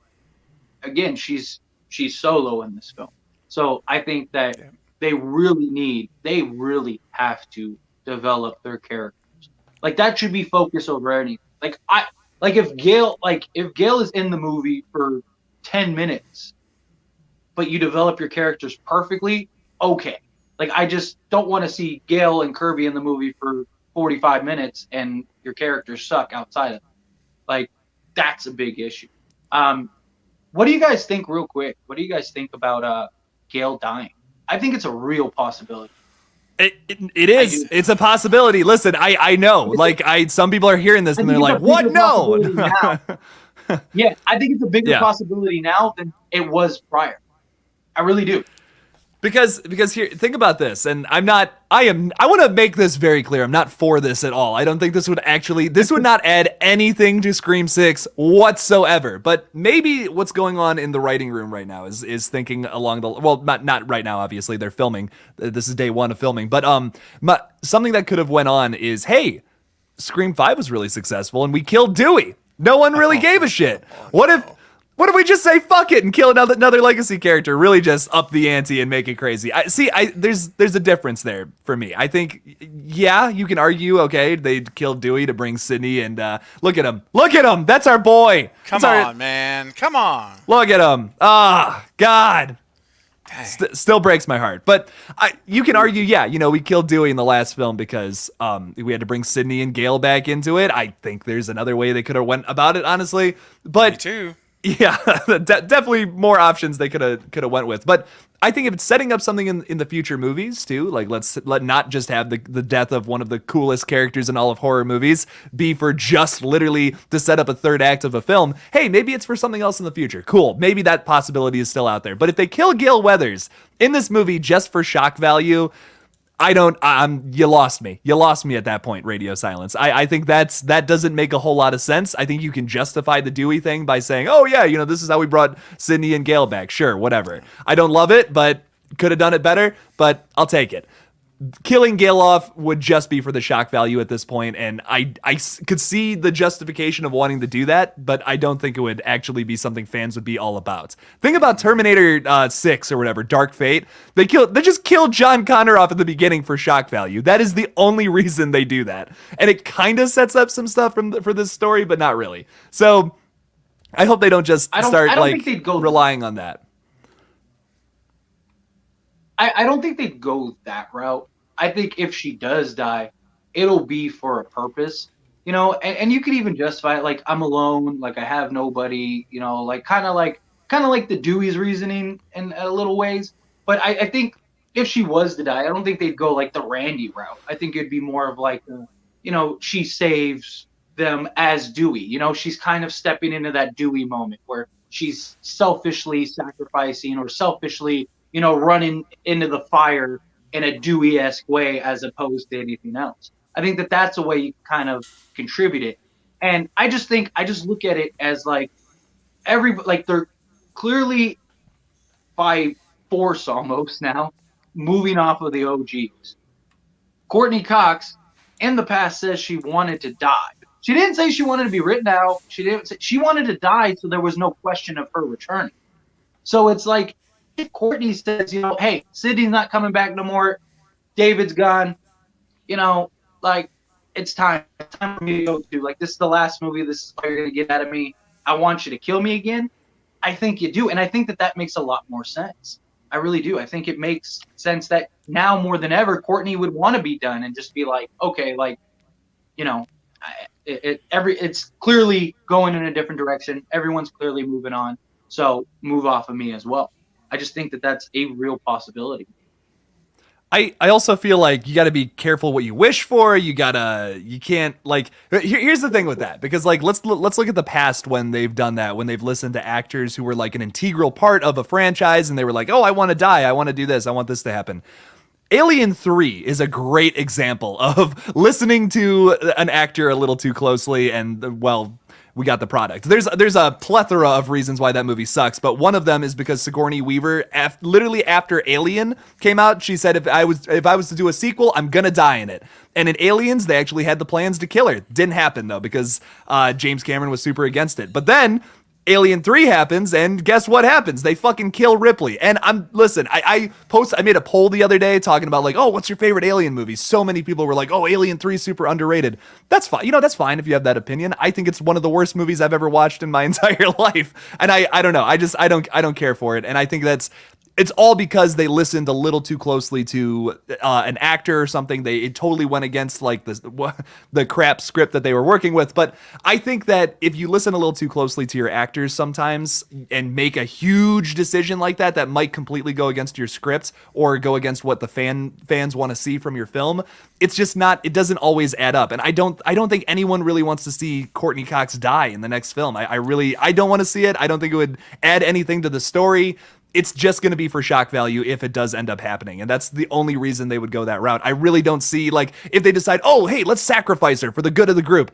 again, she's solo in this film, so I think that they really have to develop their characters. Like that should be focus over anything. If Gale is in the movie for 10 minutes, but you develop your characters perfectly, okay. Like I just don't want to see Gale and Kirby in the movie for 45 minutes and your characters suck outside of it. Like that's a big issue. What do you guys think, real quick? What do you guys think about Gale dying? I think it's a real possibility. It is. It's a possibility. Listen, I know. Like some people are hearing this and they're like, "What? No." Yeah, I think it's a bigger possibility now than it was prior. I really do. Because here, think about this, and I want to make this very clear. I'm not for this at all. I don't think this would not add anything to Scream 6 whatsoever. But maybe what's going on in the writing room right now is thinking along the, well, not right now, obviously, they're filming. This is day one of filming. But something that could have went on is, hey, Scream 5 was really successful, and we killed Dewey. No one really gave a shit. What if we just say fuck it and kill another legacy character? Really, just up the ante and make it crazy. There's a difference there for me. I think, yeah, you can argue, okay, they killed Dewey to bring Sydney, and look at him, that's our boy. Come on, man, come on. Look at him. God. Still breaks my heart. But you can argue, yeah, we killed Dewey in the last film because we had to bring Sydney and Gale back into it. I think there's another way they could have went about it, honestly. But me too. Yeah, definitely more options they could have went with. But I think if it's setting up something in the future movies too, like let not just have the death of one of the coolest characters in all of horror movies be for just literally to set up a third act of a film. Hey, maybe it's for something else in the future. Cool. Maybe that possibility is still out there. But if they kill Gale Weathers in this movie just for shock value, you lost me. You lost me at that point, Radio Silence. I think that doesn't make a whole lot of sense. I think you can justify the Dewey thing by saying, oh yeah, this is how we brought Sydney and Gale back. Sure, whatever. I don't love it, but could have done it better, but I'll take it. Killing Gale off would just be for the shock value at this point, and I could see the justification of wanting to do that, but I don't think it would actually be something fans would be all about. Think about Terminator 6 or whatever, Dark Fate. They just killed John Connor off at the beginning for shock value. That is the only reason they do that, and it kind of sets up some stuff for this story, but not really. So I hope they don't just start relying on that. I don't think they'd go that route. I think if she does die, it'll be for a purpose, and you could even justify it like I'm alone, like I have nobody, like kind of like the Dewey's reasoning in a little ways. But I think if she was to die, I don't think they'd go like the Randy route. I think it'd be more of like, she saves them as Dewey. She's kind of stepping into that Dewey moment where she's selfishly sacrificing or selfishly running into the fire in a Dewey-esque way as opposed to anything else. I think that's a way you kind of contribute it. And I just look at it as like they're clearly by force almost now moving off of the OGs. Courtney Cox in the past says she wanted to die. She didn't say she wanted to be written out. She wanted to die so there was no question of her returning. So it's like, if Courtney says, hey, Sydney's not coming back no more, David's gone, like it's time for me to go to. Like, this is the last movie. This is what you're going to get out of me. I want you to kill me again. I think you do. And I think that makes a lot more sense. I really do. I think it makes sense that now more than ever, Courtney would want to be done and just be like, okay, like, it's clearly going in a different direction. Everyone's clearly moving on. So move off of me as well. I just think that that's a real possibility. I also feel like you got to be careful what you wish for. You can't like. Here's the thing with that, because like let's look at the past when they've done that, when they've listened to actors who were like an integral part of a franchise and they were like, oh, I want to die, I want to do this, I want this to happen. Alien 3 is a great example of listening to an actor a little too closely and we got the product. There's a plethora of reasons why that movie sucks, but one of them is because Sigourney Weaver, literally after Alien came out, she said if I was to do a sequel, I'm gonna die in it. And in Aliens, they actually had the plans to kill her. Didn't happen though because James Cameron was super against it. But then Alien 3 happens, and guess what happens? They fucking kill Ripley. And I made a poll the other day talking about like, oh, what's your favorite Alien movie? So many people were like, oh, Alien 3 is super underrated. That's fine. That's fine if you have that opinion. I think it's one of the worst movies I've ever watched in my entire life. And I don't know. I don't care for it. And I think it's all because they listened a little too closely to an actor or something. It totally went against like the crap script that they were working with. But I think that if you listen a little too closely to your actors sometimes and make a huge decision like that might completely go against your script or go against what the fans want to see from your film, it's just not. It doesn't always add up. And I don't think anyone really wants to see Courtney Cox die in the next film. I don't want to see it. I don't think it would add anything to the story. It's just going to be for shock value if it does end up happening. And that's the only reason they would go that route. I really don't see, like, if they decide, oh, hey, let's sacrifice her for the good of the group.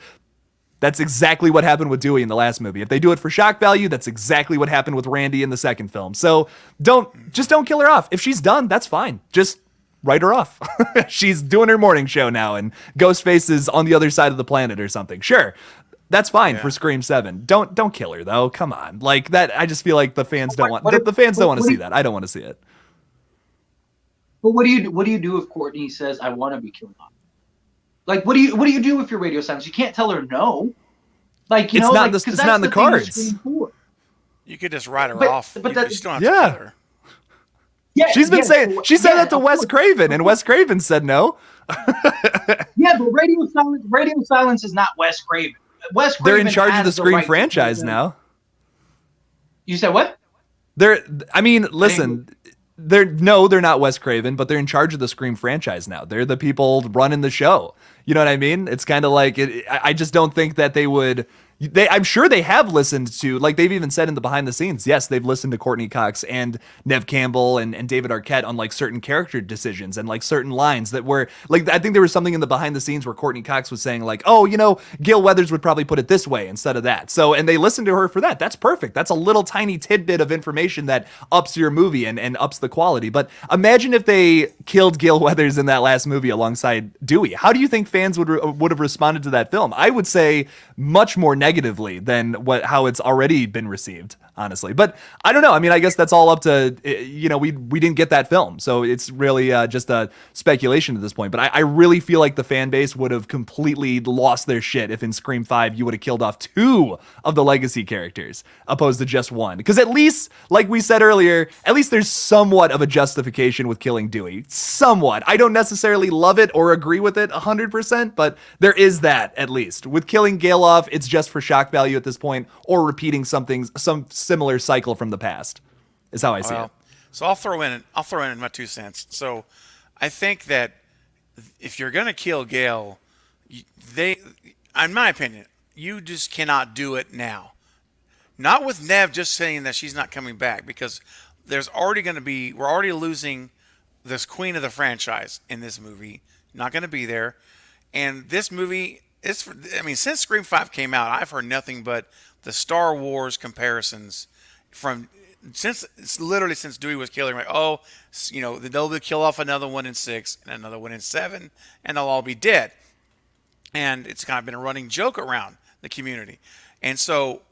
That's exactly what happened with Dewey in the last movie. If they do it for shock value, that's exactly what happened with Randy in the second film. So don't kill her off. If she's done, that's fine. Just write her off. She's doing her morning show now and Ghostface is on the other side of the planet or something. Sure. That's fine for Scream 7. Don't kill her though. Come on. Like that, I just feel like the fans don't want to see that. I don't want to see it. But what do you do if Courtney says I want to be killed off? Like what do you do if you're radio silence? You can't tell her no. Like it's not in the cards. You could just write her off. But you still have to kill her. Yeah, she said that to Wes Craven, and Wes Craven said no. Yeah, but radio silence is not Wes Craven. They're in charge of the Scream franchise now. You said what? Listen, they're not Wes Craven, but they're in charge of the Scream franchise now. They're the people running the show. You know what I mean? It's kind of like I just don't think that they would. I'm sure they have listened to, like they've even said in the behind the scenes, yes, they've listened to Courtney Cox and Neve Campbell and David Arquette on like certain character decisions and like certain lines that were like, I think there was something in the behind the scenes where Courtney Cox was saying like, oh, Gale Weathers would probably put it this way instead of that. So, and they listened to her for that. That's perfect. That's a little tiny tidbit of information that ups your movie and ups the quality. But imagine if they killed Gale Weathers in that last movie alongside Dewey. How do you think fans would have responded to that film? I would say much more negatively than how it's already been received, honestly. But I don't know. I mean, I guess that's all up to, we didn't get that film. So it's really just a speculation at this point. But I really feel like the fan base would have completely lost their shit if in Scream 5 you would have killed off 2 of the legacy characters opposed to just 1. Because at least, like we said earlier, at least there's somewhat of a justification with killing Dewey. Somewhat. I don't necessarily love it or agree with it 100%, but there is that at least. With killing Gale off, it's just for shock value at this point, or repeating some similar cycle from the past, is how I see it. So I'll throw in my 2 cents. So I think that if you're gonna kill Gale, in my opinion, you just cannot do it now. Not with Neve just saying that she's not coming back, because we're already losing this queen of the franchise in this movie. Not going to be there, and this movie. Since Scream 5 came out, I've heard nothing but the Star Wars comparisons since Dewey was killing. Like, they'll kill off another one in 6 and another one in 7, and they'll all be dead. And it's kind of been a running joke around the community. And so,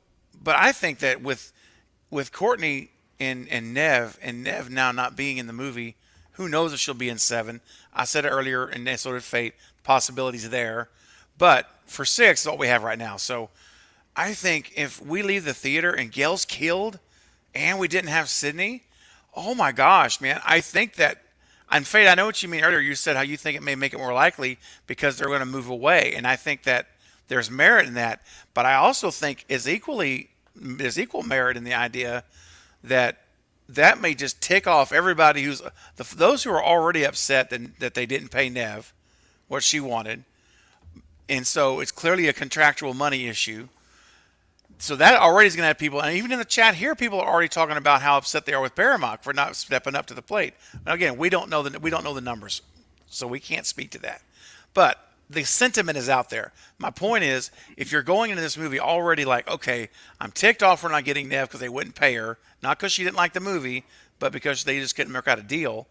but I think that with Courtney and Neve now not being in the movie, who knows if she'll be in 7? I said it earlier, and so did Fate. Possibilities there. But for 6 is what we have right now. So I think if we leave the theater and Gale's killed and we didn't have Sydney, oh my gosh, man. I think that, and Fate, I know what you mean earlier. You said how you think it may make it more likely because they're going to move away. And I think that there's merit in that. But I also think there's equal merit in the idea that may just tick off everybody those who are already upset that they didn't pay Neve what she wanted. And so it's clearly a contractual money issue. So that already is going to have people, and even in the chat here, people are already talking about how upset they are with Paramount for not stepping up to the plate. Now, again, we don't know the numbers, so we can't speak to that. But the sentiment is out there. My point is, if you're going into this movie already like, okay, I'm ticked off for not getting Neve because they wouldn't pay her, not because she didn't like the movie, but because they just couldn't work out a deal.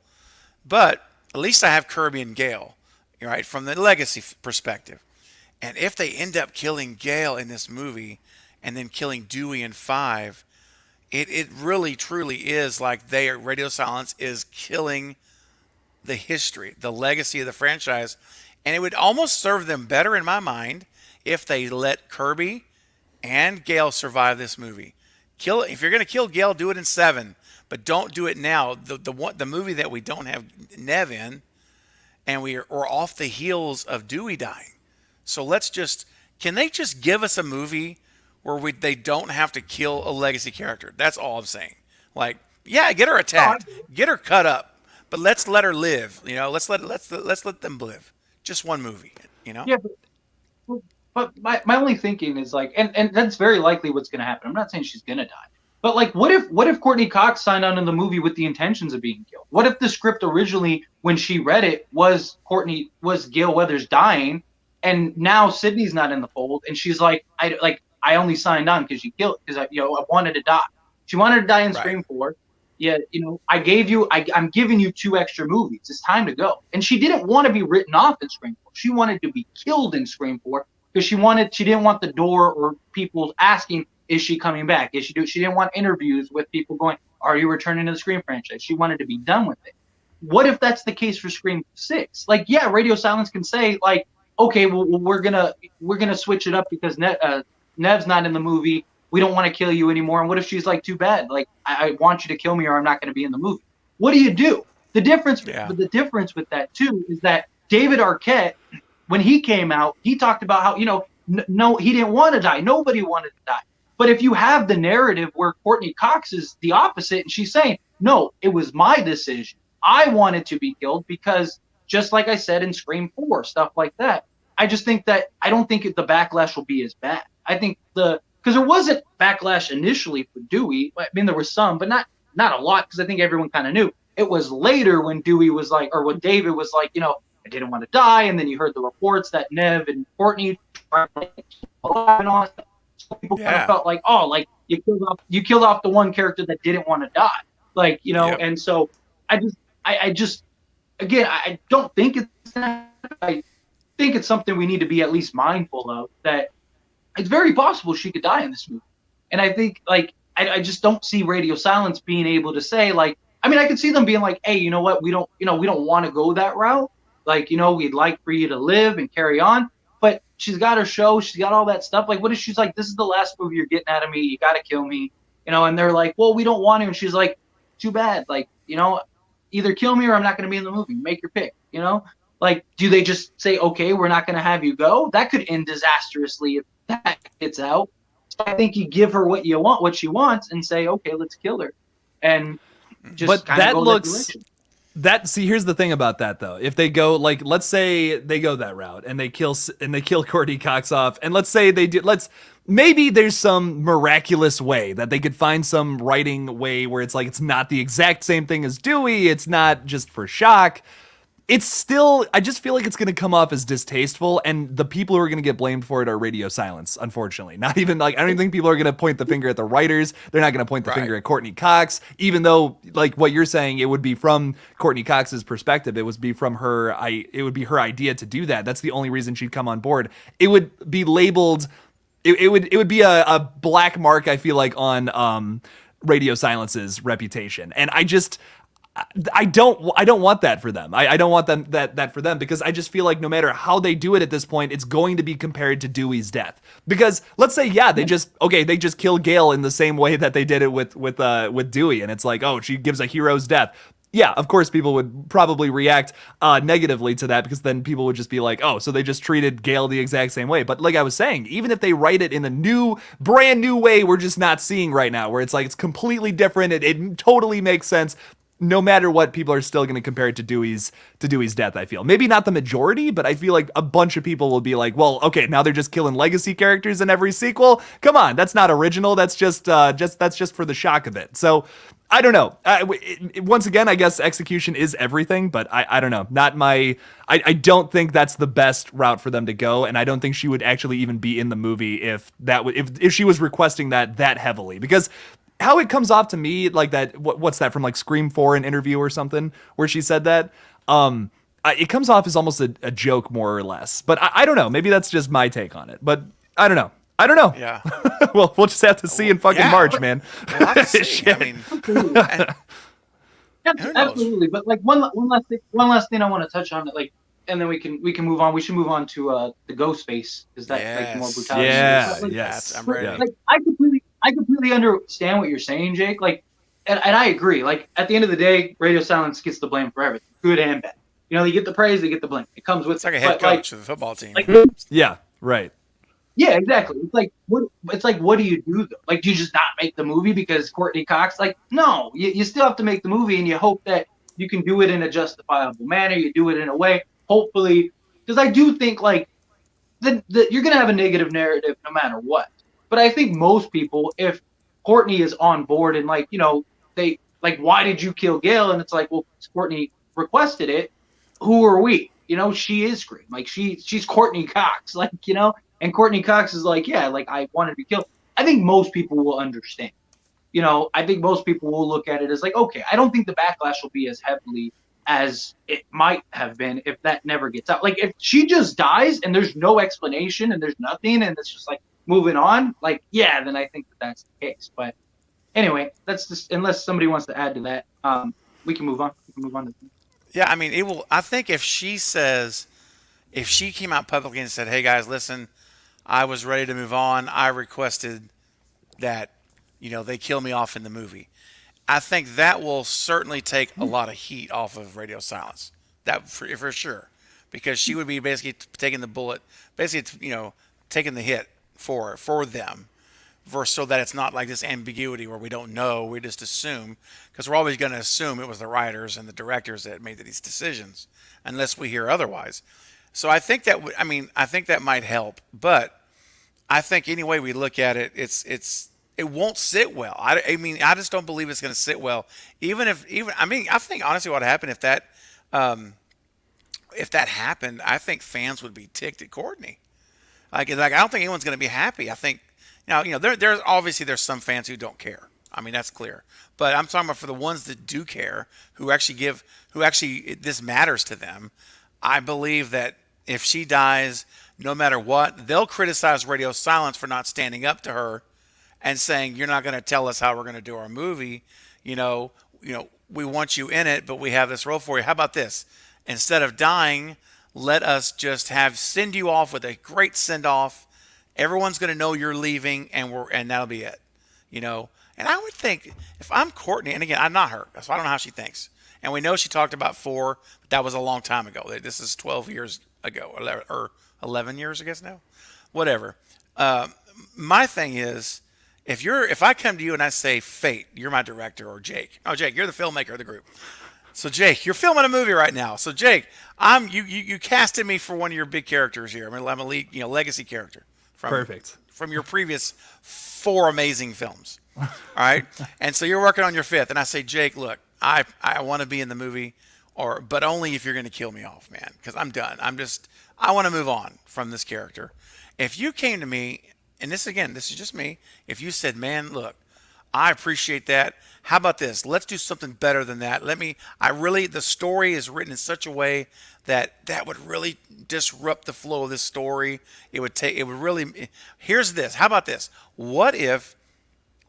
But at least I have Kirby and Gale, right, from the legacy perspective. And if they end up killing Gale in this movie and then killing Dewey in 5, it really truly is like Radio Silence is killing the history, the legacy of the franchise. And it would almost serve them better in my mind if they let Kirby and Gale survive this movie. If you're going to kill Gale, do it in 7, but don't do it now. The movie that we don't have Neve in, and we're off the heels of Dewey dying. So can they just give us a movie where they don't have to kill a legacy character? That's all I'm saying. Like, yeah, get her attacked, get her cut up, but let's let her live. Let's let them live. Just one movie. Yeah, but my only thinking is like, and that's very likely what's going to happen. I'm not saying she's going to die, but like, what if Courtney Cox signed on in the movie with the intentions of being killed? What if the script originally, when she read it, was Gale Weathers dying, and now Sydney's not in the fold, and she's like, I only signed on because I wanted to die. She wanted to die in Scream 4. Yeah, I'm giving you 2 extra movies. It's time to go. And she didn't want to be written off in Scream 4. She wanted to be killed in Scream 4 because she didn't want the door or people asking, is she coming back? She didn't want interviews with people going, are you returning to the Scream franchise? She wanted to be done with it. What if that's the case for Scream 6? Like, yeah, Radio Silence can say, like, okay, well, we're gonna switch it up because Neve's not in the movie. We don't want to kill you anymore. And what if she's like, too bad? Like, I want you to kill me or I'm not going to be in the movie. What do? The difference with that too is that David Arquette, when he came out, he talked about how, no, he didn't want to die. Nobody wanted to die. But if you have the narrative where Courtney Cox is the opposite and she's saying, no, it was my decision. I wanted to be killed because just like I said in Scream 4, stuff like that. I just think that I don't think the backlash will be as bad. I think because there wasn't backlash initially for Dewey. I mean, there was some, but not a lot, because I think everyone kind of knew. It was later when Dewey was like, or when David was like, I didn't want to die, and then you heard the reports that Neve and Courtney tried to keep alive and all that stuff. So people kind of felt like, oh, like you killed off the one character that didn't want to die, like And so I just again, I don't think it's that. I think it's something we need to be at least mindful of, that it's very possible she could die in this movie. And I think, like, I just don't see Radio Silence being able to say, like, I mean, I could see them being like, hey, you know what? We don't want to go that route. Like, we'd like for you to live and carry on. But she's got her show. She's got all that stuff. Like, what if she's like, this is the last movie you're getting out of me. You got to kill me. And they're like, well, we don't want to. And she's like, too bad. Like, either kill me or I'm not going to be in the movie. Make your pick, Like, do they just say, okay, we're not going to have you go? That could end disastrously if that gets out. So I think you give her what she wants, and say, okay, let's kill her. And just kind of go that direction. See, here's the thing about that though. If they go, like, let's say they go that route and they kill Courtney Cox off, and let's say they do, maybe there's some miraculous way that they could find some writing way where it's like, it's not the exact same thing as Dewey. It's not just for shock. It's still, I just feel like it's going to come off as distasteful, and the people who are going to get blamed for it are Radio Silence, unfortunately. Not even, like, I don't even think people are going to point the finger at the writers. They're not going to point the finger at Courtney Cox, even though, like what you're saying, it would be from Courtney Cox's perspective. It would be from her, it would be her idea to do that. That's the only reason she'd come on board. It would be labeled, it would be a black mark, I feel like, on Radio Silence's reputation. And I don't want that for them. I don't want that for them, because I just feel like no matter how they do it at this point, it's going to be compared to Dewey's death. Because let's say, they just kill Gale in the same way that they did it with Dewey, and it's like, oh, she gives a hero's death. Yeah, of course, people would probably react negatively to that, because then people would just be like, oh, so they just treated Gale the exact same way. But like I was saying, even if they write it in a brand new way we're just not seeing right now, where it's like it's completely different, it totally makes sense. No matter what, people are still going to compare it to Dewey's death, I feel. Maybe not the majority, but I feel like a bunch of people will be like, well, okay, now they're just killing legacy characters in every sequel. Come on, that's not original. That's just for the shock of it. So I don't know. Once again, I guess execution is everything, but I don't know. Not my. I don't think that's the best route for them to go, and I don't think she would actually even be in the movie if if she was requesting that heavily, because how it comes off to me like that. What's that from, like Scream 4, an interview or something where she said that. It comes off as almost a joke, more or less. But I don't know. Maybe that's just my take on it. But I don't know. Yeah. Well, we'll just have to see in fucking March, man. We'll have to see. I mean, who knows? Absolutely. But like one last thing I want to touch on, like, and then we can move on. We should move on to the ghost face, because that like more brutality. Yeah, Like, yes, I'm ready. Like I completely understand what you're saying, Jake. Like, and I agree. Like, at the end of the day, radio silence gets the blame for everything, good and bad. You know, they get the praise, they get the blame. It comes with. It's like a head coach of the football team. Like, yeah, right. yeah, exactly. It's like what do you do though? Like, do you just not make the movie because Courtney Cox? Like, no, you still have to make the movie, and you hope that you can do it in a justifiable manner. You do it in a way, hopefully, because I do think like you're gonna have a negative narrative no matter what. But I think most people, if Courtney is on board and like, you know, they like, why did you kill Gale? And it's like, well, Courtney requested it. Who are we? You know, she is Scream. Like, she's Courtney Cox. Like, you know. And Courtney Cox is like, yeah, like, I wanted to be killed. I think most people will understand. You know, I think most people will look at it as like, okay, I don't think the backlash will be as heavily as it might have been if that never gets out. Like, if she just dies and there's no explanation and there's nothing and it's just like moving on, like, yeah, then I think that's the case. But anyway, that's just, unless somebody wants to add to that, we can move on. We can move on to Yeah, I mean, it will. I think if she came out publicly and said, "Hey guys, listen, I was ready to move on. I requested that, you know, they kill me off in the movie." I think that will certainly take a lot of heat off of radio silence. That for sure, because she would be basically taking the bullet, basically, you know, taking the hit for them, versus so that it's not like this ambiguity where we don't know, we just assume, because we're always going to assume it was the writers and the directors that made these decisions, unless we hear otherwise. So I think that I think that might help, but I think any way we look at it, it won't sit well. I mean, I just don't believe it's going to sit well. I think honestly, what happened if that happened, I think fans would be ticked at Courtney. Like I don't think anyone's going to be happy. I think there's obviously some fans who don't care. I mean, that's clear. But I'm talking about for the ones that do care, who actually this matters to them. I believe that if she dies, no matter what, they'll criticize radio silence for not standing up to her and saying, "You're not going to tell us how we're going to do our movie. You know, we want you in it, but we have this role for you. How about this? Instead of dying, let us just send you off with a great send off. Everyone's going to know you're leaving, and that'll be it." You know. And I would think if I'm Courtney, and again, I'm not her, so I don't know how she thinks. And we know she talked about 4, but that was a long time ago. This is 12 years ago, or 11 years, I guess now. Whatever. My thing is, if I come to you and I say, Fate, you're my director, or Jake. Oh, Jake, you're the filmmaker of the group. So Jake, you're filming a movie right now. So Jake, you casted me for one of your big characters here. I'm a lead, legacy character. Perfect. From your previous 4 amazing films. All right. And so you're working on your 5th, and I say, Jake, look, I want to be in the movie, but only if you're going to kill me off, man, because I'm done. I want to move on from this character. If you came to me, and this is just me, if you said, man, look, I appreciate that. How about this? Let's do something better than that. The story is written in such a way that would really disrupt the flow of this story. Here's this. How about this? What if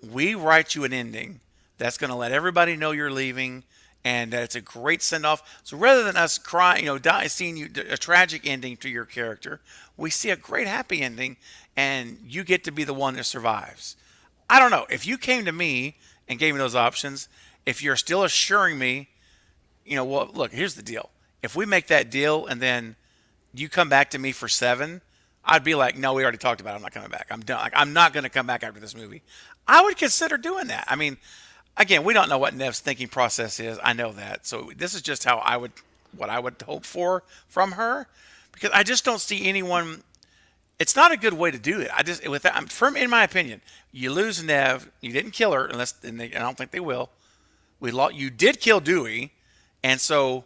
we write you an ending that's going to let everybody know you're leaving, and that it's a great send-off? So rather than us crying, seeing a tragic ending to your character, we see a great happy ending, and you get to be the one that survives. I don't know. If you came to me and gave me those options, if you're still assuring me, well, look, here's the deal. If we make that deal and then you come back to me for 7, I'd be like, no, we already talked about it. I'm not coming back. I'm done. Like, I'm not going to come back after this movie. I would consider doing that. I mean, again, we don't know what Neve's thinking process is. I know that. So this is just what I would hope for from her, because I just don't see anyone. It's not a good way to do it. In my opinion, you lose Neve. You didn't kill her, and I don't think they will. You did kill Dewey, and so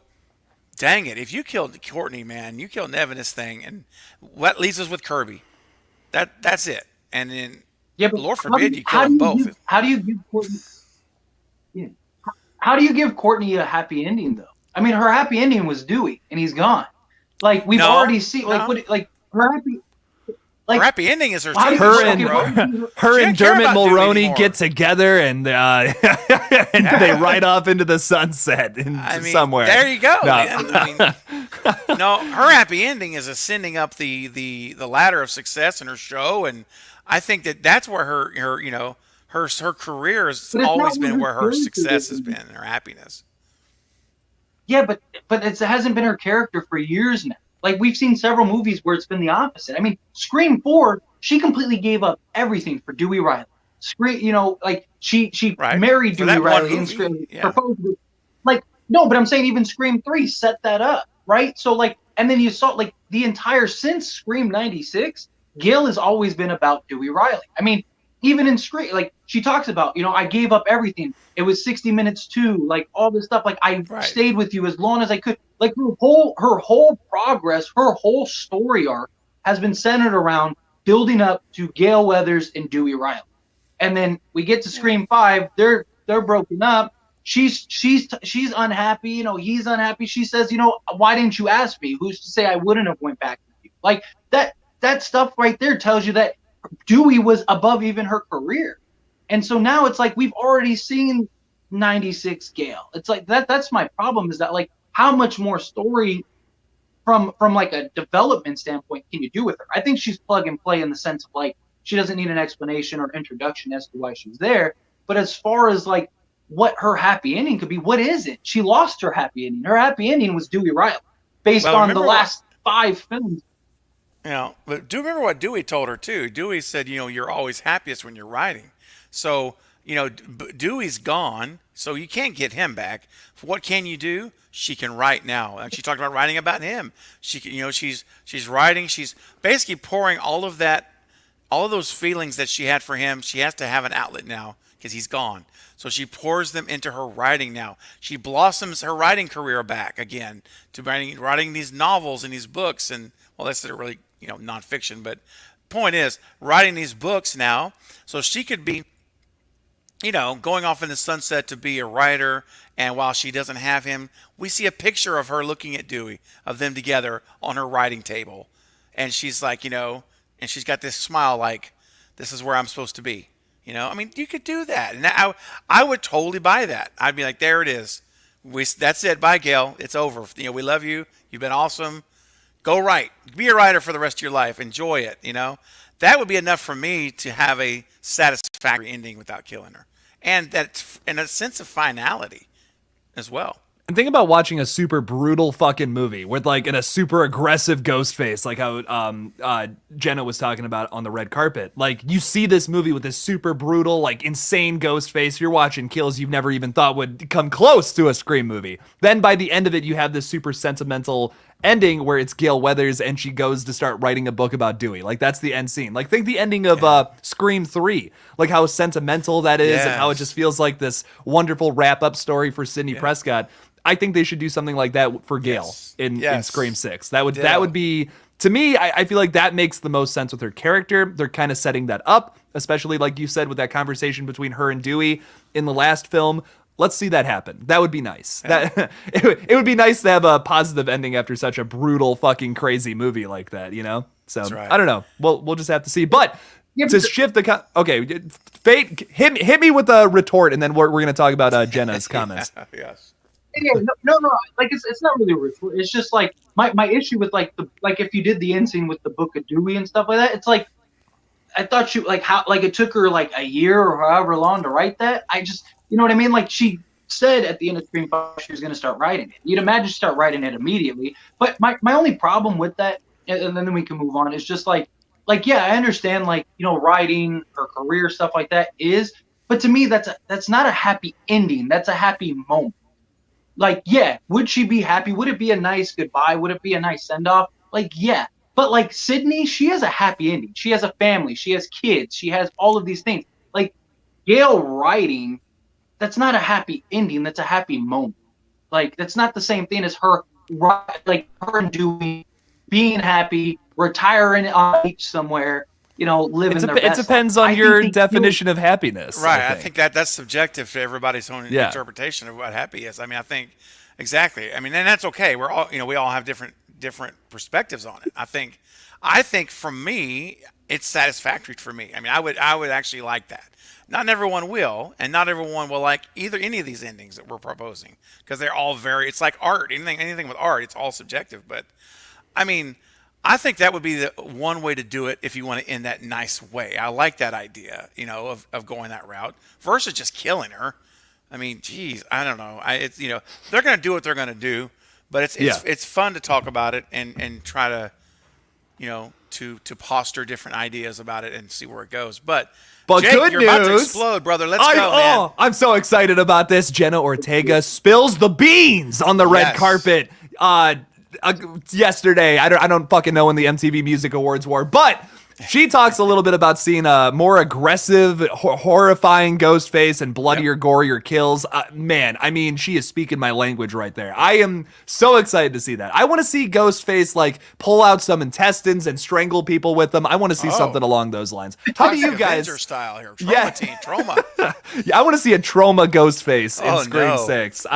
dang it, if you killed Courtney, man, you killed Neve in this thing, and what leaves us with Kirby? That's it. And then Yeah, but Lord forbid you kill them both. How do you give Courtney? Yeah. How do you give Courtney a happy ending though? I mean, her happy ending was Dewey, and he's gone. Like we've already seen, her happy. Like, her happy ending is her her and Dermot Mulroney get together and and they ride off into the sunset somewhere. There you go. No. No, her happy ending is ascending up the ladder of success in her show, and I think that's where her career has always been where her success has been, her happiness. Yeah, but it hasn't been her character for years now. Like, we've seen several movies where it's been the opposite. I mean, Scream 4, she completely gave up everything for Dewey Riley. She married Dewey Riley and Scream, proposed with, no, but I'm saying even Scream 3 set that up, right? So, and then you saw, the entire, since Scream 96, Gale has always been about Dewey Riley. I mean, even in Scream, she talks about, I gave up everything. It was 60 Minutes too, all this stuff. I stayed with you as long as I could. Her whole progress, her whole story arc has been centered around building up to Gale Weathers and Dewey Riley. And then we get to Scream 5, they're broken up. She's unhappy, he's unhappy. She says, why didn't you ask me? Who's to say I wouldn't have went back with you? That stuff right there tells you that Dewey was above even her career. And so now it's we've already seen 96 Gale. It's that's my problem, is that how much more story from a development standpoint can you do with her? I think she's plug and play in the sense of she doesn't need an explanation or introduction as to why she's there. But as far as what her happy ending could be, what is it? She lost her happy ending. Her happy ending was Dewey Riley, based on the last 5 films. But do remember what Dewey told her too. Dewey said, you're always happiest when you're writing. So, Dewey's gone, so you can't get him back. What can you do? She can write now. And she talked about writing about him. She can, she's writing. She's basically pouring all of those feelings that she had for him. She has to have an outlet now because he's gone. So she pours them into her writing now. She blossoms her writing career back again to writing these novels and these books. And, well, that's really, nonfiction. But point is, writing these books now so she could be, going off in the sunset to be a writer. And while she doesn't have him, we see a picture of her looking at Dewey, of them together on her writing table. And she's and she's got this smile this is where I'm supposed to be. I mean, you could do that. And I would totally buy that. I'd be like, there it is. That's it. Bye, Gale. It's over. We love you. You've been awesome. Go write. Be a writer for the rest of your life. Enjoy it. That would be enough for me to have a satisfactory ending without killing her. And a sense of finality as well. And think about watching a super brutal fucking movie with in a super aggressive ghost face, like how Jenna was talking about on the red carpet. You see this movie with this super brutal, insane ghost face. You're watching kills you've never even thought would come close to a Scream movie. Then by the end of it, you have this super sentimental ending where it's Gale Weathers and she goes to start writing a book about Dewey. That's the end scene. Think the ending of Scream 3, how sentimental that is and how it just feels like this wonderful wrap-up story for Sidney Prescott. I think they should do something like that for Gale in Scream 6. That would be, to me, I feel like that makes the most sense with her character. They're kind of setting that up, especially like you said with that conversation between her and Dewey in the last film. Let's see that happen. That would be nice. Yeah. It would be nice to have a positive ending after such a brutal, fucking crazy movie like that, So right. I don't know. We'll just have to see. But to shift okay, Fate, hit me with a retort, and then we're going to talk about Jenna's comments. Yes. Yeah, no. It's not really a retort. It's just my issue with if you did the end scene with the Book of Dewey and stuff like that. It's I thought she it took her a year or however long to write that. I just what I mean. She said at the end of Scream 5 she was going to start writing it. You'd imagine she start writing it immediately. But my only problem with that, and then we can move on, is just yeah, I understand writing her career stuff like that is, but to me that's not a happy ending. That's a happy moment. Yeah, would she be happy? Would it be a nice goodbye? Would it be a nice send-off? Yeah. But Sydney, she has a happy ending. She has a family. She has kids. She has all of these things. Gale writing, that's not a happy ending. That's a happy moment. Like, that's not the same thing as her, like, her and Dewey being happy, retiring on a beach somewhere, living their best. It depends on your definition of happiness. Right. I think that's subjective to everybody's own Yeah. interpretation of what happy is. I mean, I think exactly. I mean, and that's okay. We're all, we all have different perspectives on it. I think for me, it's satisfactory for me. I mean, I would actually like that. Not everyone will, and not everyone will like any of these endings that we're proposing, because they're all it's like art. Anything with art, it's all subjective. But I mean, I think that would be the one way to do it if you want to end that nice way. I like that idea, of going that route versus just killing her. I mean, geez, I don't know. They're going to do what they're going to do, but it's fun to talk about it and try to, to posture different ideas about it and see where it goes. But Jake, good you're news. about to explode, brother. Let's go, man. I'm so excited about this. Jenna Ortega spills the beans on the red carpet yesterday. I don't fucking know when the MTV Music Awards were, but she talks a little bit about seeing a more aggressive, horrifying Ghostface and bloodier, gorier kills. Man, I mean, she is speaking my language right there. I am so excited to see that. I want to see Ghostface like pull out some intestines and strangle people with them. I want to see something along those lines. How do you guys? Avenger style here. Trauma. Yeah, I want to see a trauma Ghostface in Scream 6.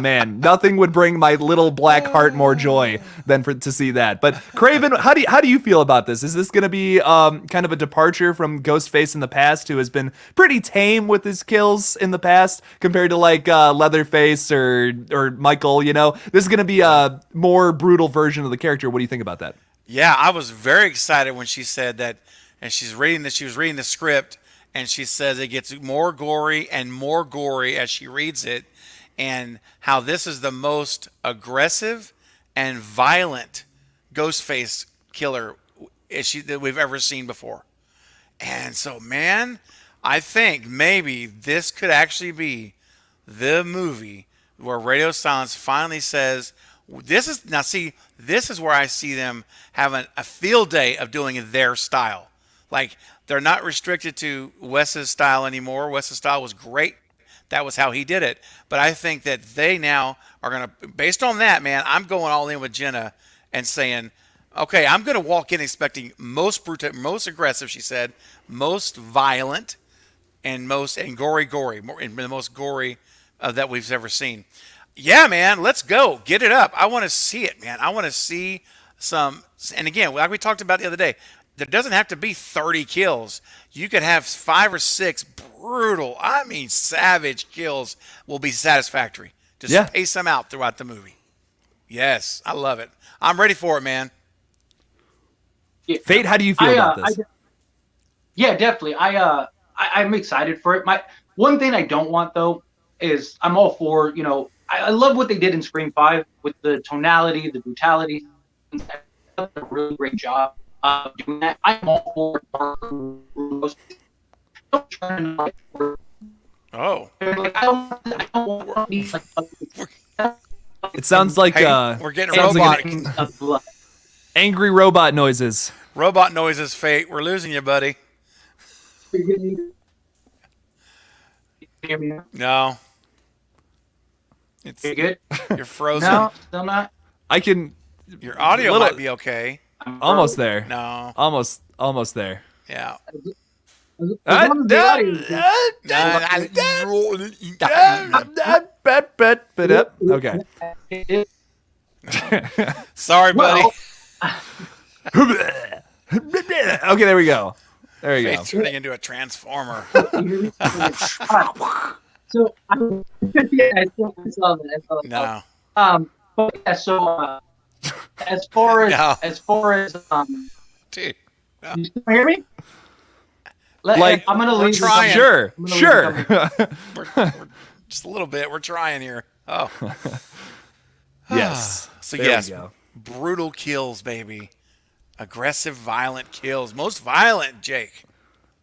Man, nothing would bring my little black heart more joy than to see that. But Craven, how do you feel about this? Is this going to be kind of a departure from Ghostface in the past, who has been pretty tame with his kills in the past compared to like Leatherface or Michael? This is going to be a more brutal version of the character. What do you think about that? Yeah, I was very excited when she said that, and she was reading the script, and she says it gets more gory and more gory as she reads it, and how this is the most aggressive and violent Ghostface killer that we've ever seen before. And so, man, I think maybe this could actually be the movie where Radio Silence finally says, this is where I see them having a field day of doing it their style. Like, they're not restricted to Wes's style anymore. Wes's style was great. That was how he did it. But I think that they now are going to, based on that, man, I'm going all in with Jenna and saying, okay, I'm going to walk in expecting most brutal, most aggressive, she said, most violent, and gory, and the most gory that we've ever seen. Yeah, man, let's go. Get it up. I want to see it, man. I want to see some, and again, like we talked about the other day, there doesn't have to be 30 kills. You could have 5 or 6 brutal, I mean savage kills will be satisfactory. Just pace them out throughout the movie. Yes, I love it. I'm ready for it, man. Fate, how do you feel about this? Yeah, definitely. I'm excited for it. My one thing I don't want though is I'm all for, I love what they did in Scream 5 with the tonality, the brutality. They did a really great job of doing that. I'm all for It sounds like we're getting robot. Angry robot noises. Robot noises, Fate. We're losing you, buddy. No. You good? You're frozen. No, still not. I can. Your audio might be okay. Almost there. No. Almost there. Yeah. Okay. Sorry, buddy. Okay, there we go. There you go. Turning into a transformer. So, I saw that. No. But yeah, so as far as Dude. No. you still hear me? Like, I'm gonna leave. Trying. Sure. We're just a little bit. We're trying here. Oh. Yes. So there yes, we go. brutal kills, baby. Aggressive, violent kills. Most violent, Jake.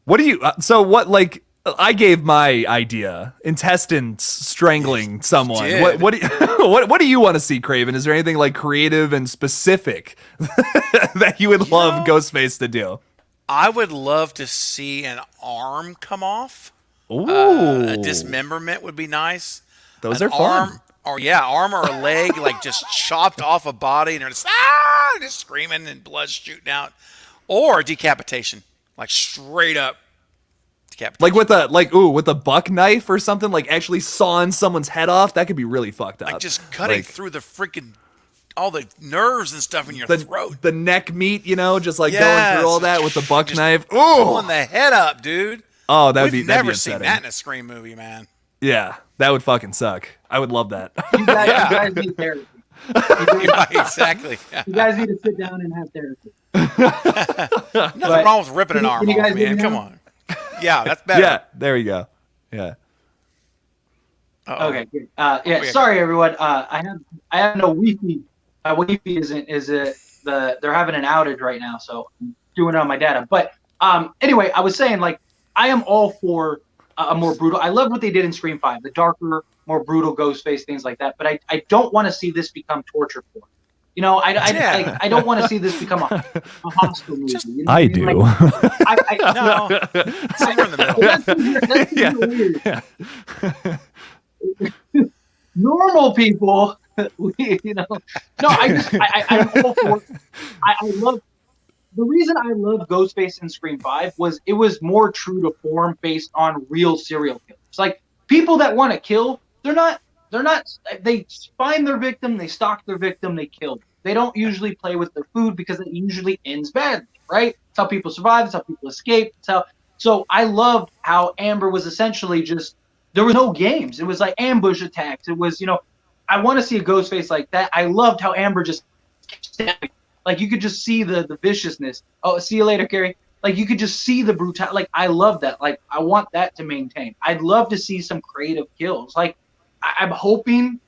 What do you? So what? Like, I gave my idea: intestines strangling someone. did. What do you, what do you want to see, Craven? Is there anything like creative and specific that you would love Ghostface to do? I would love to see an arm come off. Ooh, A dismemberment would be nice. those An are fun. arm or a leg like just chopped off a body and they're just screaming and blood shooting out, or decapitation, like straight up decapitation. Like with a buck knife or something, like actually sawing someone's head off. That could be really fucked up. Like just cutting Like, through the freaking all the nerves and stuff in your the throat. the neck meat, just like going Yes. through all that with the buck Just knife. pulling Ooh, the head up, dude. oh, that'd We've be never upsetting. seen that in a Scream movie, man. Yeah, that would fucking suck. I would love that. You guys need therapy. Exactly. You guys need to sit down and have therapy. Nothing wrong with ripping an arm can you off, guys hear man. me Come now? on. Yeah, that's better. Yeah, there we go. Yeah. Uh-oh. Okay, good. Yeah, sorry everyone. I have no Wi-Fi. My Wi-Fi they're having an outage right now, so I'm doing it on my data. But anyway, I was saying like I am all for a more brutal. I love what they did in Scream 5, the darker, more brutal Ghostface, things like that. But I don't want to see this become torture porn. I don't want to see this become a hostile movie. You know what I mean? do. Like, No. Somewhere in the middle. That's normal people, No, I'm all for. I love. The reason I love Ghostface in Scream 5 was it was more true to form based on real serial killers. Like people that want to kill, they're not. They find their victim, they stalk their victim, they kill them. They don't usually play with their food because it usually ends badly, right? It's how people survive. It's how people escape. So I loved how Amber was essentially just, there were no games. It was like ambush attacks. It was, I want to see a Ghostface like that. I loved how Amber just kept stabbing. Like you could just see the viciousness. Oh, see you later, Carrie. Like you could just see the brutality. Like I love that. Like I want that to maintain. I'd love to see some creative kills. Like I'm hoping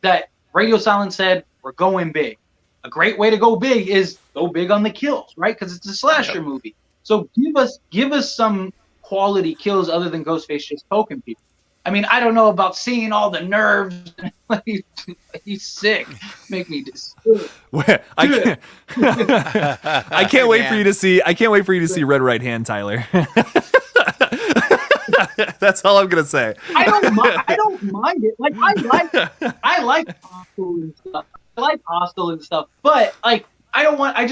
that Radio Silence said we're going big. A great way to go big is go big on the kills, right? Because it's a slasher movie. So give us some quality kills other than Ghostface just poking people. I mean, I don't know about seeing all the nerves. He's sick. Make me disgusted. I can't wait for you to see. I can't wait for you to see Red Right Hand, Tyler. That's all I'm gonna say. I don't mind it. Like I like Hostel and stuff. I like Hostel and stuff. But like I don't want it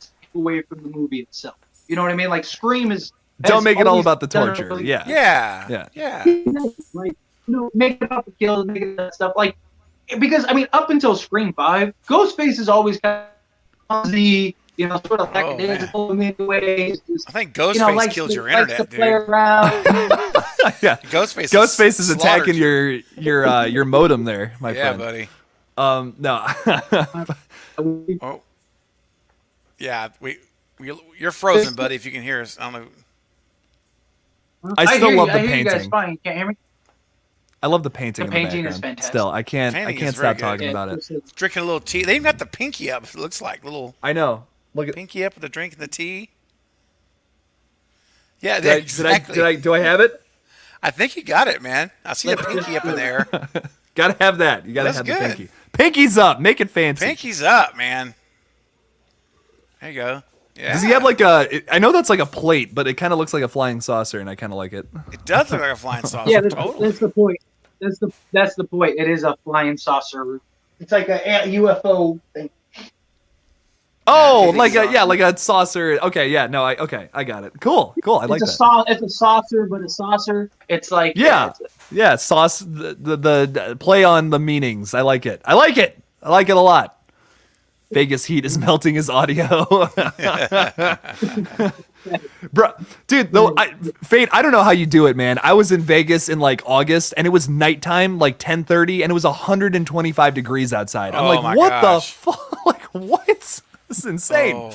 to take away from the movie itself. You know what I mean? Like Scream is. Don't make it all about the torture. Yeah. Like make it about the kills, make it that stuff. Like because I mean, up until Scream 5, Ghostface is always kind of clumsy. Sort of lackadaisical in many ways. I think Ghostface killed your internet, to dude. play around. Yeah, Ghostface is attacking your modem there, my friend. Yeah, buddy. No. Oh, yeah. You're frozen, buddy. If you can hear us, I don't know. I still love the I hear you guys painting. fine. You can't hear me? I love the painting. The painting in the is background. fantastic. Still, I can't Painting is stop very talking good. about it. Drinking a little tea. They even got the pinky up. It looks like little I know. Look at. pinky up with the drinking the tea. Yeah, Exactly. Do I have it? I think you got it, man. I see a pinky up in there. Gotta have that. You gotta That's have good. the pinky. Pinky's up. Make it fancy. Pinky's up, man. There you go. Yeah. Does he have like I know that's like a plate, but it kind of looks like a flying saucer, and I kind of like it. It does look like a flying saucer. Yeah, totally. that's the point. That's the point. It is a flying saucer. It's like a UFO thing. Oh, Yeah, like a saucer. Okay, yeah, no, I got it. Cool. I like that. It's a saucer, but a saucer. It's like Yeah, sauce. The play on the meanings. I like it. I like it a lot. Vegas heat is melting his audio. Bro, dude, though, Fate, I don't know how you do it, man. I was in Vegas in like August, and it was nighttime, like 10:30, and it was 125 degrees outside. I'm like, my what gosh. the fuck? Like, what? This is insane. Oh,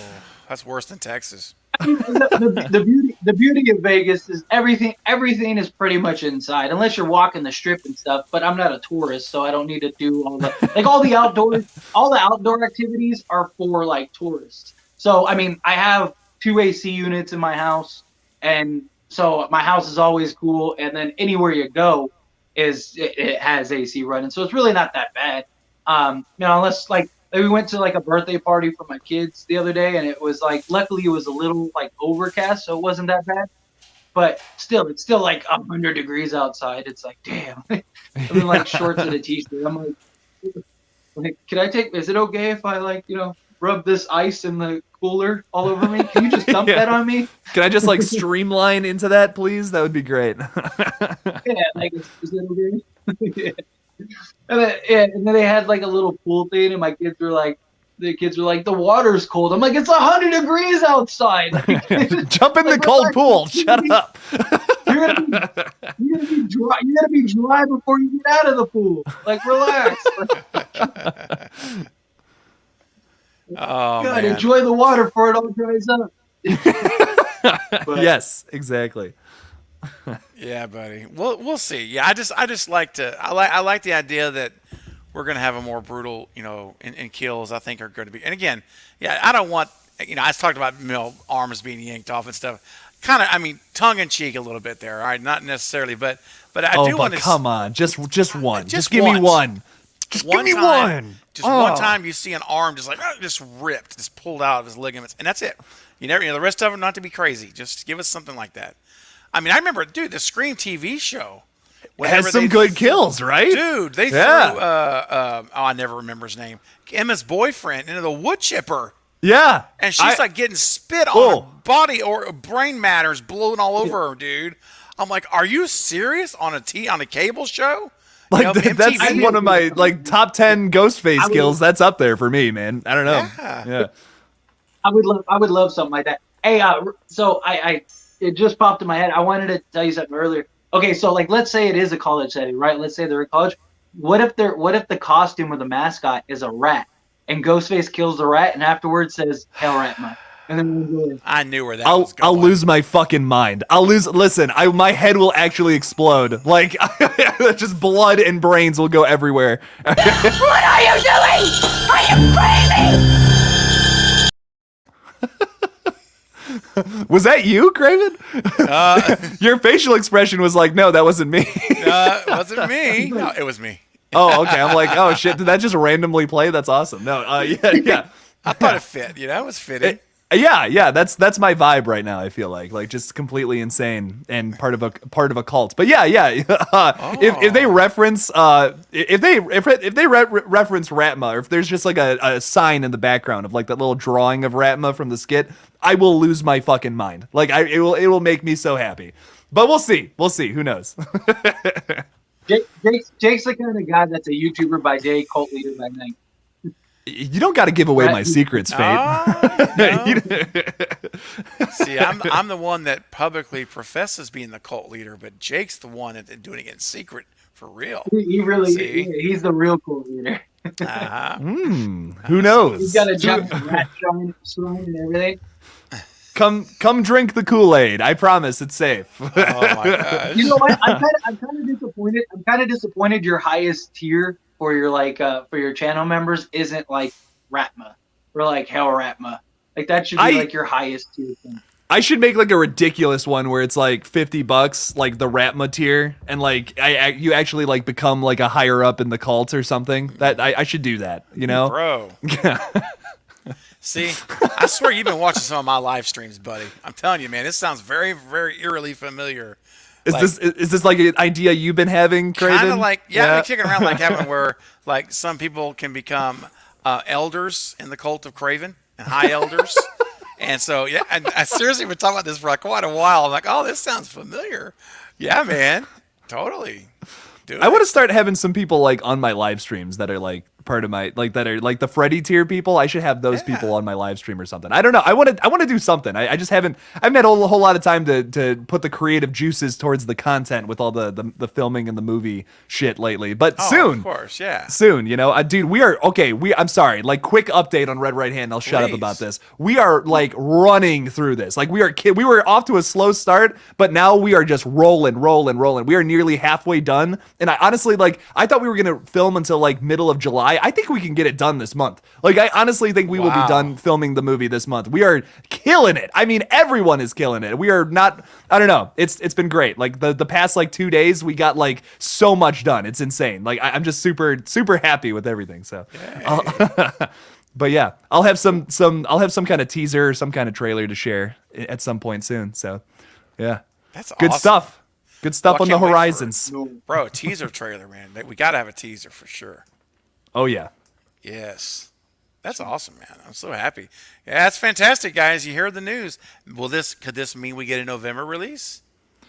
that's worse than Texas. the beauty of Vegas is everything is pretty much inside, unless you're walking the strip and stuff. But I'm not a tourist, so I don't need to do all the outdoor activities are for like tourists. So I mean, I have 2 AC units in my house, and so my house is always cool. And then anywhere you go, it has AC running, so it's really not that bad. Unless like. We went to like a birthday party for my kids the other day, and it was like, luckily it was a little like overcast, so it wasn't that bad. but still, it's still like 100 degrees outside. It's like, damn. I'm in like shorts and a t-shirt. I'm like, can I take? Is it okay if I like rub this ice in the cooler all over me? Can you just dump that on me? Can I just like streamline into that, please? That would be great. Yeah, like is it okay? Yeah. And then they had like a little pool thing, and the kids were like, the water's cold. I'm like, it's 100 degrees outside. Jump in the cold pool. Shut up. You're gonna be dry. You gotta be dry before you get out of the pool. Like, relax. Oh, God, man. enjoy the water before it all dries up. But, Yes, exactly. Yeah, buddy. We'll see. Yeah, I just like to. I like the idea that we're going to have a more brutal, and kills. I think are going to be. And again, yeah, I don't want. I talked about arms being yanked off and stuff. Kind of, tongue in cheek a little bit there. All right, not necessarily, but I do want to. Come on, just one. Just give once. me one. Just give me one. Just one time you see an arm just ripped, just pulled out of his ligaments, and that's it. You never, the rest of them not to be crazy. Just give us something like that. I remember, dude, the Scream TV show. Has some good kills, right? Dude, they threw, I never remember his name, Emma's boyfriend into the wood chipper. Yeah. And she's like getting spit on her body or brain matters blowing all over her, dude. I'm like, are you serious on a cable show? Like that's one of my top 10 Ghostface kills. That's up there for me, man. I don't know. Yeah. I would love something like that. Hey, so it just popped in my head. I wanted to tell you something earlier. Okay, so let's say it is a college setting, right? Let's say they're in college. What if the costume of the mascot is a rat, and Ghostface kills the rat, and afterwards says "Hail Ratma," and then I knew where that was going. I'll lose my fucking mind. Listen, my head will actually explode. Like, just blood and brains will go everywhere. What are you doing? Are you crazy? Was that you, Craven? Your facial expression was like, no, that wasn't me. It wasn't me. No, it was me. Oh, okay. I'm like, oh shit, did that just randomly play? That's awesome. No, yeah. I thought it fit. It was fitting. Yeah, that's my vibe right now. I feel like just completely insane and part of a cult. But yeah. If they reference if they reference Ratma, or if there's just like a sign in the background of like that little drawing of Ratma from the skit, I will lose my fucking mind. Like it will make me so happy. But we'll see. Who knows? Jake's the kind of guy that's a YouTuber by day, cult leader by night. You don't got to give away my secrets, Fate. No. See, I'm the one that publicly professes being the cult leader, but Jake's the one that's doing it in secret for real. He really, he's the real cult leader. Who knows? He's got a giant rat shrine and everything. Come drink the Kool-Aid. I promise it's safe. Oh my gosh. You know what? I'm kind of disappointed. I'm kind of disappointed your highest tier for your for your channel members isn't like Ratma or like Hell Ratma. Like that should be like your highest tier thing. I should make like a ridiculous one where it's like $50, like the Ratma tier, and like you actually like become like a higher up in the cult or something. That I should do that, bro. See, I swear you've been watching some of my live streams, buddy. I'm telling you, man, this sounds very, very eerily familiar. Is this like an idea you've been having, Craven? Kind of like, I've been kicking around like having where like some people can become elders in the cult of Craven and high elders. And so, yeah, I seriously been talking about this for quite a while. I'm like, oh, this sounds familiar. Yeah, man, totally. I want to start having some people like on my live streams that are like part of my that are like the Freddy tier people. I should have those people on my live stream or something. I don't know. I want to do something. I just haven't had a whole lot of time to put the creative juices towards the content with all the filming and the movie shit lately. But soon, of course, yeah, soon. Dude, we are okay. I'm sorry. Like, quick update on Red Right Hand. I'll shut up about this. We are like running through this. Like we were off to a slow start, but now we are just rolling. We are nearly halfway done. And I honestly I thought we were gonna film until like middle of July. I think we can get it done this month. Like, I honestly think we will be done filming the movie this month. We are killing it. I mean, everyone is killing it. We are not. I don't know. It's been great. Like the past like 2 days, we got like so much done. It's insane. Like I'm just super happy with everything. So, but yeah, I'll have some kind of teaser or some kind of trailer to share at some point soon. So, yeah. That's Good awesome. stuff. Good stuff Well, I on the can't wait for it. horizons. Bro, a teaser trailer, man. We got to have a teaser for sure. Oh yeah. Yes. That's awesome, man. I'm so happy. Yeah, that's fantastic, guys. You hear the news. Could this mean we get a November release? Are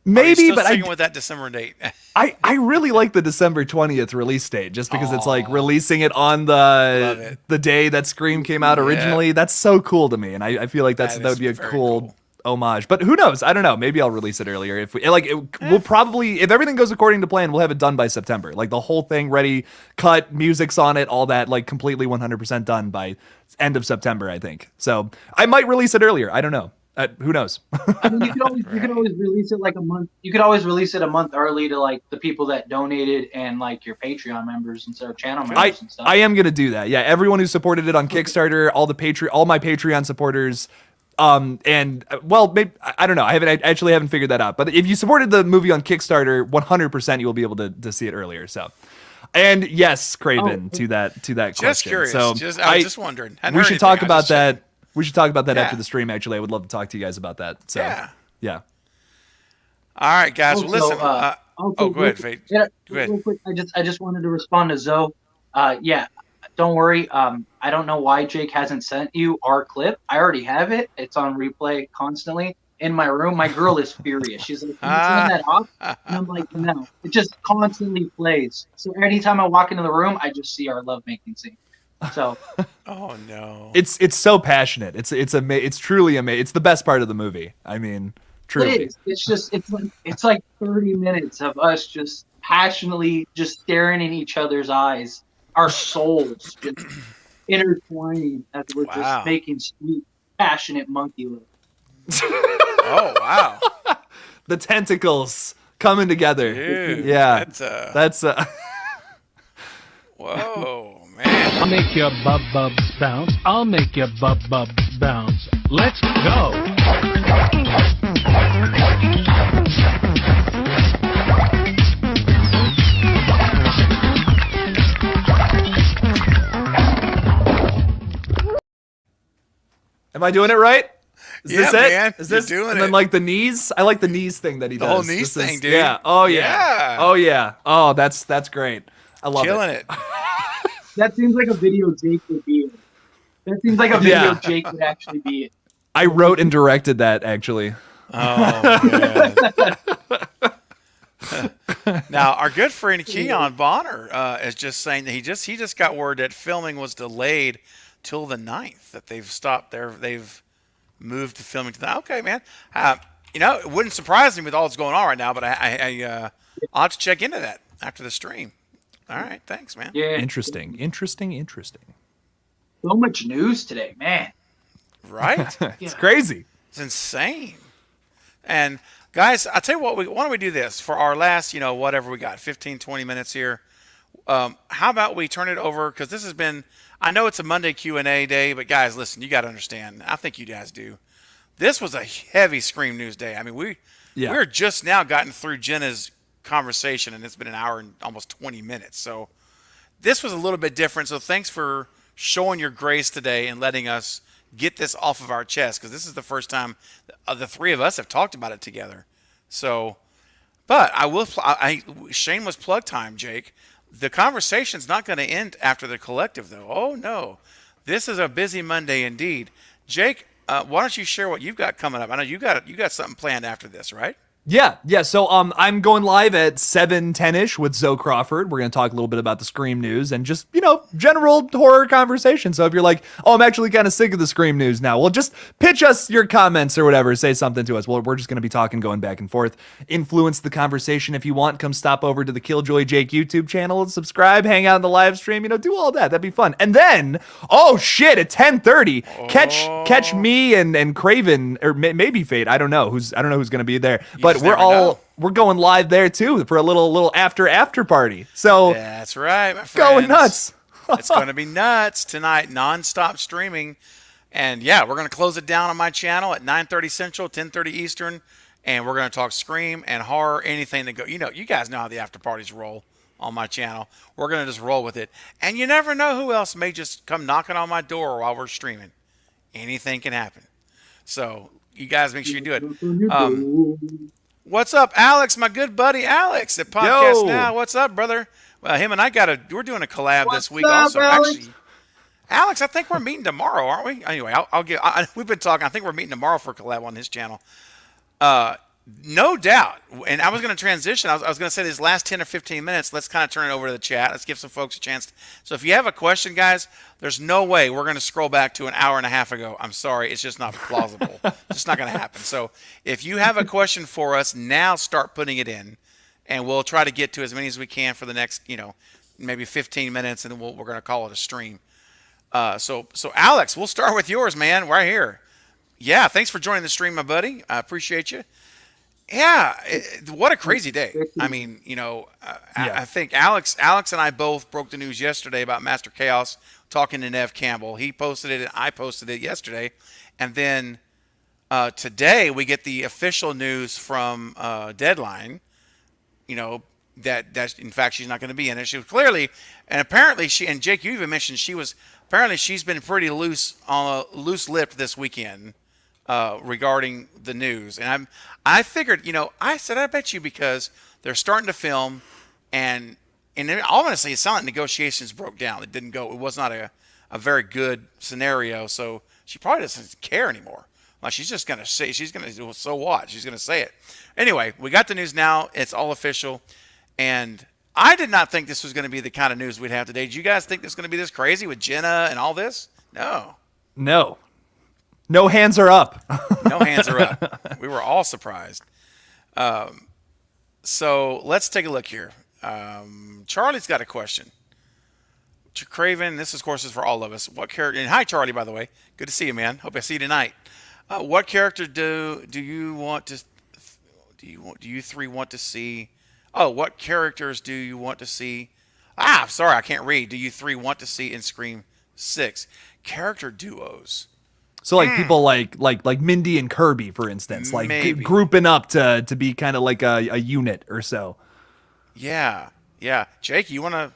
you Maybe, still but sticking with that December date? I really like the December 20th release date just because it's like releasing it on Love it. the day that Scream came out originally. Yeah. That's so cool to me, and I feel like that That would is be a very cool, cool. homage. But who knows? I don't know. Maybe I'll release it earlier if we'll probably, if everything goes according to plan, we'll have it done by September. Like the whole thing ready, cut, music's on it, all that, like completely 100% done by end of September, I think. So I might release it earlier. I don't know. Who knows? I mean, you could always release it like a month. You could always release it a month early to like the people that donated and like your Patreon members instead of channel members and stuff. I am gonna do that. Yeah, everyone who supported it on Kickstarter, all my Patreon supporters, and well, maybe, I don't know. I actually haven't figured that out. But if you supported the movie on Kickstarter, 100% you will be able to see it earlier. So, and yes, Craven, to that Just question. curious. So I was just wondering. Hadn't we heard should anything. talk I was about just checking. that. We should talk about that Yeah. after the stream. Actually, I would love to talk to you guys about that. So, Yeah. All right, guys. Well, listen. Also, Go ahead, Fade. Yeah, Go ahead. real quick, I just wanted to respond to Zoe. Yeah, don't worry. I don't know why Jake hasn't sent you our clip. I already have it. It's on replay constantly in my room. My girl is furious. She's like, "Can you turn that off?" And I'm like, "No." It just constantly plays. So anytime I walk into the room, I just see our lovemaking scene. So Oh no. it's so passionate. It's truly amazing. It's the best part of the movie. I mean, truly. it is. It's like 30 minutes of us just passionately just staring in each other's eyes, our souls just intertwining as we're Wow. just making sweet, passionate monkey love. Oh wow. The tentacles coming together. Dude. Yeah. That's That's whoa, man. I'll make your bubs bounce. I'll make your bubs bounce. Let's go. Am I doing it right? Is Yeah, this it? man. Is You're this doing and it. then like the knees? I like the knees thing that he The does. whole knees This is- thing, dude. Yeah. Oh yeah. Yeah. Oh yeah. Oh, that's great. I love Killing it. it. That seems like a video Jake would be in. That seems like a video Yeah. Jake would actually be in. I wrote and directed that actually. Oh man. Now, our good friend Keon Bonner is just saying that he just got word that filming was delayed till the 9th. That they've stopped there. They've moved the filming to the. Okay, man. It wouldn't surprise me with all that's going on right now, but I'll have to check into that after the stream. All right, thanks, man. Yeah. Interesting. So much news today, man. Right? It's crazy. It's insane. And guys, I tell you what, why don't we do this for our last, whatever we got, 15, 20 minutes here. How about we turn it over, because this has been, I know it's a Monday Q&A day, but guys, listen, you got to understand. I think you guys do. This was a heavy Scream News day. I mean, we're just now gotten through Jenna's conversation, and it's been an hour and almost 20 minutes. So this was a little bit different. So thanks for showing your grace today and letting us get this off of our chest, because this is the first time the three of us have talked about it together. So, but shameless plug time, Jake. The conversation's not going to end after the collective, though. Oh no, this is a busy Monday indeed. Jake, why don't you share what you've got coming up? I know you got something planned after this, right? Yeah. So I'm going live at 7:10ish with Zoe Crawford. We're gonna talk a little bit about the Scream news and just general horror conversation. So if you're like, oh, I'm actually kind of sick of the Scream news now, well, just pitch us your comments or whatever. Say something to us. Well, we're just gonna be talking, going back and forth. Influence the conversation if you want. Come stop over to the Killjoy Jake YouTube channel and subscribe. Hang out in the live stream. Do all that. That'd be fun. And then, oh shit, at 10:30, catch me and Craven or maybe Fate. I don't know who's gonna be there, but we're going live there too for a little after party. So that's right, my friends. Going nuts. It's going to be nuts tonight, non-stop streaming. And yeah, we're going to close it down on my channel at 9:30 Central, 10:30 Eastern, and we're going to talk Scream and horror, anything that go. You guys know how the after parties roll on my channel. We're going to just roll with it. And you never know who else may just come knocking on my door while we're streaming. Anything can happen. So, you guys make sure you do it. What's up, Alex? My good buddy Alex at Podcast Yo. Now. What's up, brother? Well, him and I we're doing a collab What's this week up, also. Alex? Actually, Alex, I think we're meeting tomorrow, aren't we? Anyway, we've been talking. I think we're meeting tomorrow for a collab on his channel. No doubt. And I was going to transition. I was going to say these last 10 or 15 minutes, let's kind of turn it over to the chat. Let's give some folks a chance. So if you have a question, guys, there's no way we're going to scroll back to an hour and a half ago. I'm sorry. It's just not plausible. It's just not going to happen. So if you have a question for us, now start putting it in. And we'll try to get to as many as we can for the next, maybe 15 minutes, and then we're going to call it a stream. So Alex, we'll start with yours, man. Right here. Yeah, thanks for joining the stream, my buddy. I appreciate you. Yeah, what a crazy day. I mean, I think Alex and I both broke the news yesterday about Master Chaos talking to Neve Campbell. He posted it and I posted it yesterday. And then today we get the official news from Deadline, that in fact she's not going to be in it. She was clearly, and apparently and Jake, you even mentioned she's been pretty loose-lipped this weekend. Regarding the news, and I figured, I said, I bet you, because they're starting to film, and honestly, it sounded like negotiations broke down. It didn't go. It was not a very good scenario. So she probably doesn't care anymore. Like, she's just gonna say, so what? She's gonna say it anyway. We got the news now. It's all official, and I did not think this was going to be the kind of news we'd have today. Did you guys think this was going to be this crazy with Jenna and all this? No. No hands are up. No hands are up. We were all surprised. So let's take a look here. Charlie's got a question. Craven, this of course is for all of us. What character? And hi, Charlie, by the way. Good to see you, man. Hope I see you tonight. What character do you want to? Do you three want to see? Oh, what characters do you want to see? Sorry, I can't read. Do you three want to see in Scream 6 character duos? So like people like Mindy and Kirby, for instance, like grouping up to be kind of like a unit or so. Yeah. Jake, you wanna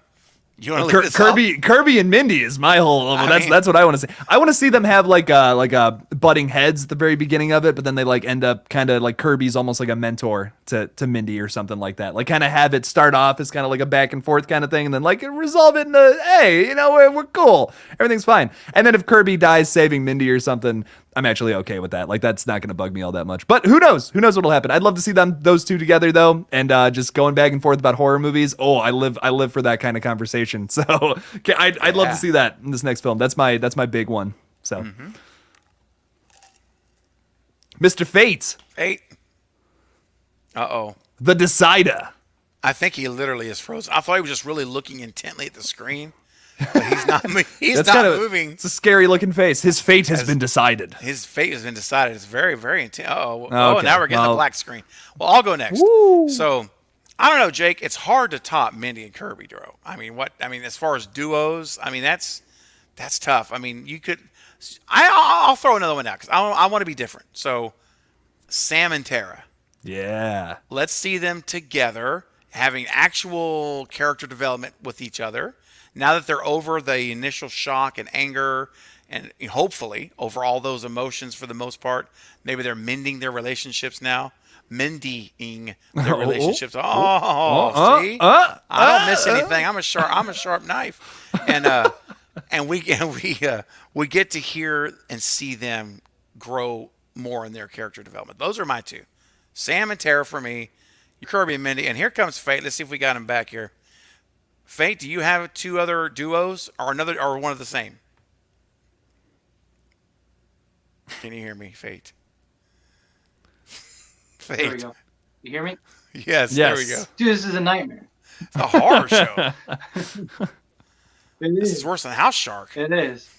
lead this Kirby and Mindy is my whole. That's what I want to see. I want to see them have like a butting heads at the very beginning of it, but then they like end up kind of like Kirby's almost like a mentor to Mindy or something like that. Like kind of have it start off as kind of like a back and forth kind of thing, and then like resolve it into, hey, we're cool, everything's fine. And then if Kirby dies saving Mindy or something, I'm actually okay with that. Like that's not going to bug me all that much. But who knows? Who knows what'll happen? I'd love to see those two together though, and just going back and forth about horror movies. Oh, I live for that kind of conversation. So I'd love to see that in this next film. That's my big one. So, Mr. Fate. Uh-oh. The Decider. I think he literally is frozen. I thought he was just really looking intently at the screen. But he's not. He's not moving. It's a scary looking face. His fate has been decided. His fate has been decided. It's very, very intense. Okay. Now we're getting the black screen. Well, I'll go next. Woo. So, I don't know, Jake. It's hard to top Mindy and Kirby, bro. As far as duos, that's tough. You could. I'll throw another one out because I want to be different. So, Sam and Tara. Yeah. Let's see them together, having actual character development with each other. Now that they're over the initial shock and anger, and hopefully over all those emotions for the most part, maybe they're mending their relationships now. Mendying their relationships. See? I don't miss anything. I'm a sharp knife. And we get to hear and see them grow more in their character development. Those are my two. Sam and Tara for me, Kirby and Mindy. And here comes Fate. Let's see if we got him back here. Fate, do you have two other duos or one of the same? Can you hear me, Fate? Fate. There we go. You hear me? Yes. There we go. Dude, this is a nightmare. It's a horror show. This is worse than House Shark. It is.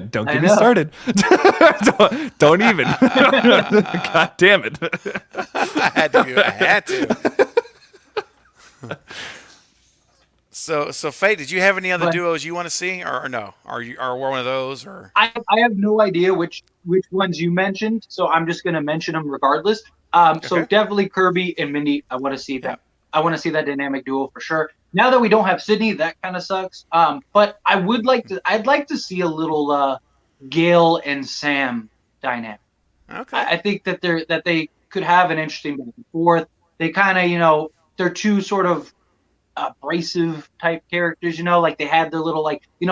Don't get me started. don't even. God damn it. I had to. So Faye, did you have any other duos you want to see, or no? Are one of those, or? I have no idea which ones you mentioned, so I'm just gonna mention them regardless. So definitely Kirby and Mindy. I want to see that. I want to see that dynamic duo for sure. Now that we don't have Sydney, that kind of sucks. But I'd like to see a little Gale and Sam dynamic. Okay. I think that they could have an interesting back and forth. They kind of, they're two sort of abrasive type characters, like they had their little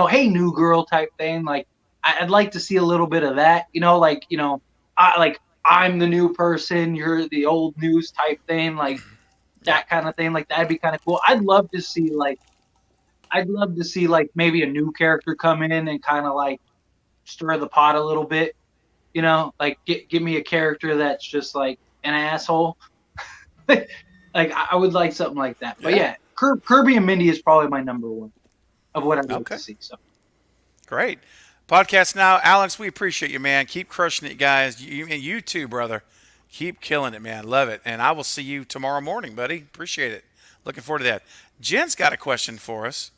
hey new girl type thing. Like I'd like to see a little bit of that, I'm the new person, you're the old news type thing, like that kind of thing. Like that'd be kind of cool. I'd love to see maybe a new character come in and kind of stir the pot a little bit, give me a character that's just like an asshole. I would like something like that. But yeah, Kirby and Mindy is probably my number one of what I'd like to see. So great. Podcast now, Alex. We appreciate you, man. Keep crushing it, guys. You too, brother. Keep killing it, man. Love it. And I will see you tomorrow morning, buddy. Appreciate it. Looking forward to that. Jen's got a question for us,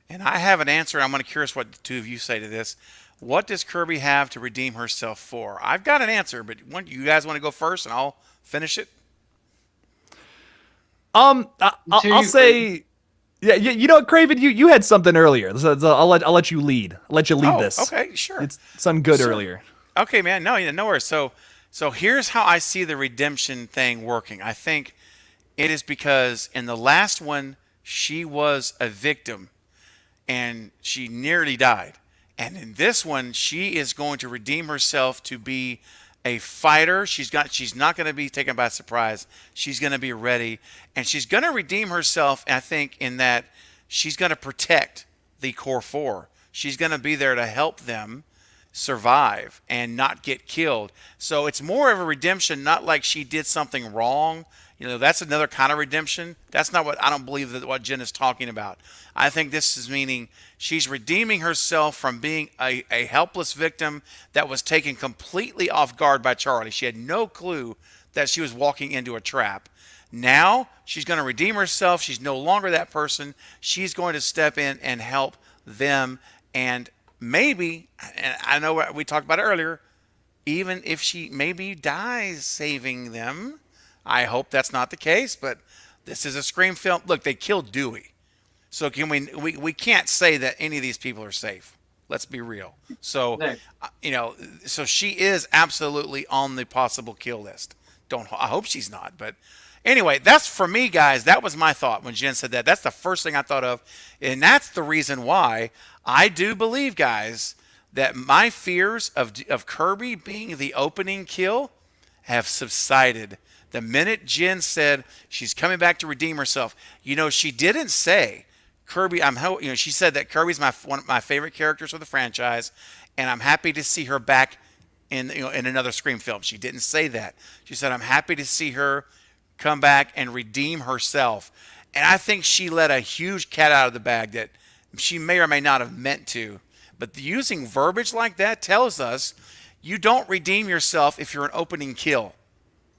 and I have an answer. I'm curious what the two of you say to this. What does Kirby have to redeem herself for? I've got an answer, but you guys want to go first, and I'll finish it. I'll say, yeah. You know what, Craven, you had something earlier. So I'll let you lead. I'll let you lead this. Okay, sure. It's something good earlier. Okay, man. No worries. So here's how I see the redemption thing working. I think it is because in the last one she was a victim and she nearly died. And in this one, she is going to redeem herself to be a fighter. She's not going to be taken by surprise. She's going to be ready, and she's going to redeem herself, I think, in that she's going to protect the Core 4. She's going to be there to help them survive and not get killed. So it's more of a redemption, not like she did something wrong. That's another kind of redemption. That's not I don't believe that what Jen is talking about. I think this is meaning she's redeeming herself from being a helpless victim that was taken completely off guard by Charlie. She had no clue that she was walking into a trap. Now she's going to redeem herself. She's no longer that person. She's going to step in and help them. And maybe, and I know we talked about it earlier, even if she maybe dies saving them, I hope that's not the case, but this is a Scream film. Look, they killed Dewey. So can we can't say that any of these people are safe. Let's be real. So, so she is absolutely on the possible kill list. I hope she's not, but anyway, that's for me, guys. That was my thought when Jen said that. That's the first thing I thought of, and that's the reason why I do believe, guys, that my fears of Kirby being the opening kill have subsided. The minute Jen said she's coming back to redeem herself, she didn't say Kirby. She said that Kirby's one of my favorite characters of the franchise, and I'm happy to see her back in another Scream film. She didn't say that. She said I'm happy to see her come back and redeem herself. And I think she let a huge cat out of the bag that she may or may not have meant to. But using verbiage like that tells us you don't redeem yourself if you're an opening kill.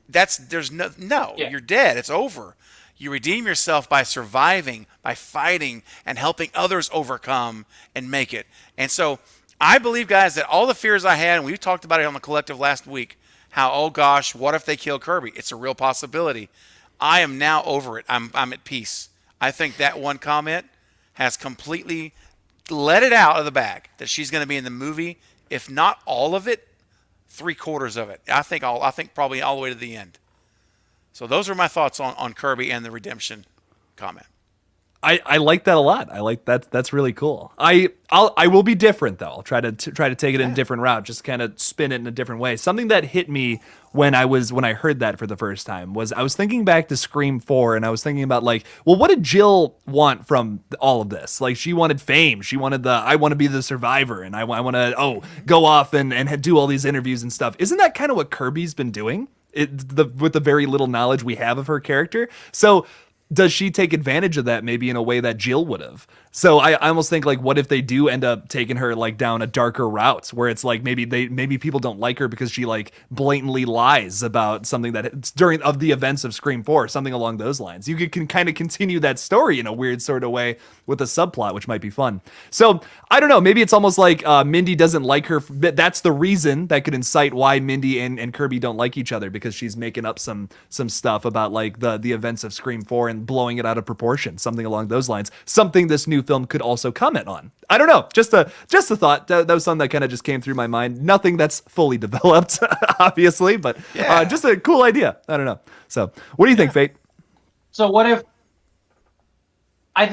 You're dead. It's over. You redeem yourself by surviving, by fighting, and helping others overcome and make it. And so I believe, guys, that all the fears I had, and we talked about it on the collective last week, how, oh gosh, what if they kill Kirby? It's a real possibility. I am now over it. I'm at peace. I think that one comment has completely let it out of the bag that she's going to be in the movie, if not all of it, 3/4 of it. I think probably all the way to the end. So those are my thoughts on Kirby and the redemption comment. I like that a lot. I like that. That's really cool. I will be different though. I'll try to take it in a different route, just kind of spin it in a different way. Something that hit me when I heard that for the first time was I was thinking back to Scream 4, and I was thinking about what did Jill want from all of this? Like, she wanted fame. She wanted I want to be the survivor, and I want to go off and do all these interviews and stuff. Isn't that kind of what Kirby's been doing? With the very little knowledge we have of her character. So does she take advantage of that maybe in a way that Jill would have? So I almost think what if they do end up taking her down a darker route where it's maybe people don't like her because she blatantly lies about something that it's during of the events of Scream 4, something along those lines. You can kind of continue that story in a weird sort of way with a subplot, which might be fun. So I don't know, maybe it's almost like Mindy doesn't like her. That's the reason that could incite why Mindy and Kirby don't like each other, because she's making up some stuff about the events of Scream 4 and blowing it out of proportion, something along those lines. Something this new film could also comment on. I don't know, just a thought. That was something that kind of just came through my mind. Nothing that's fully developed, obviously, but just a cool idea. I don't know. So, what do you think, Fate? So what if? I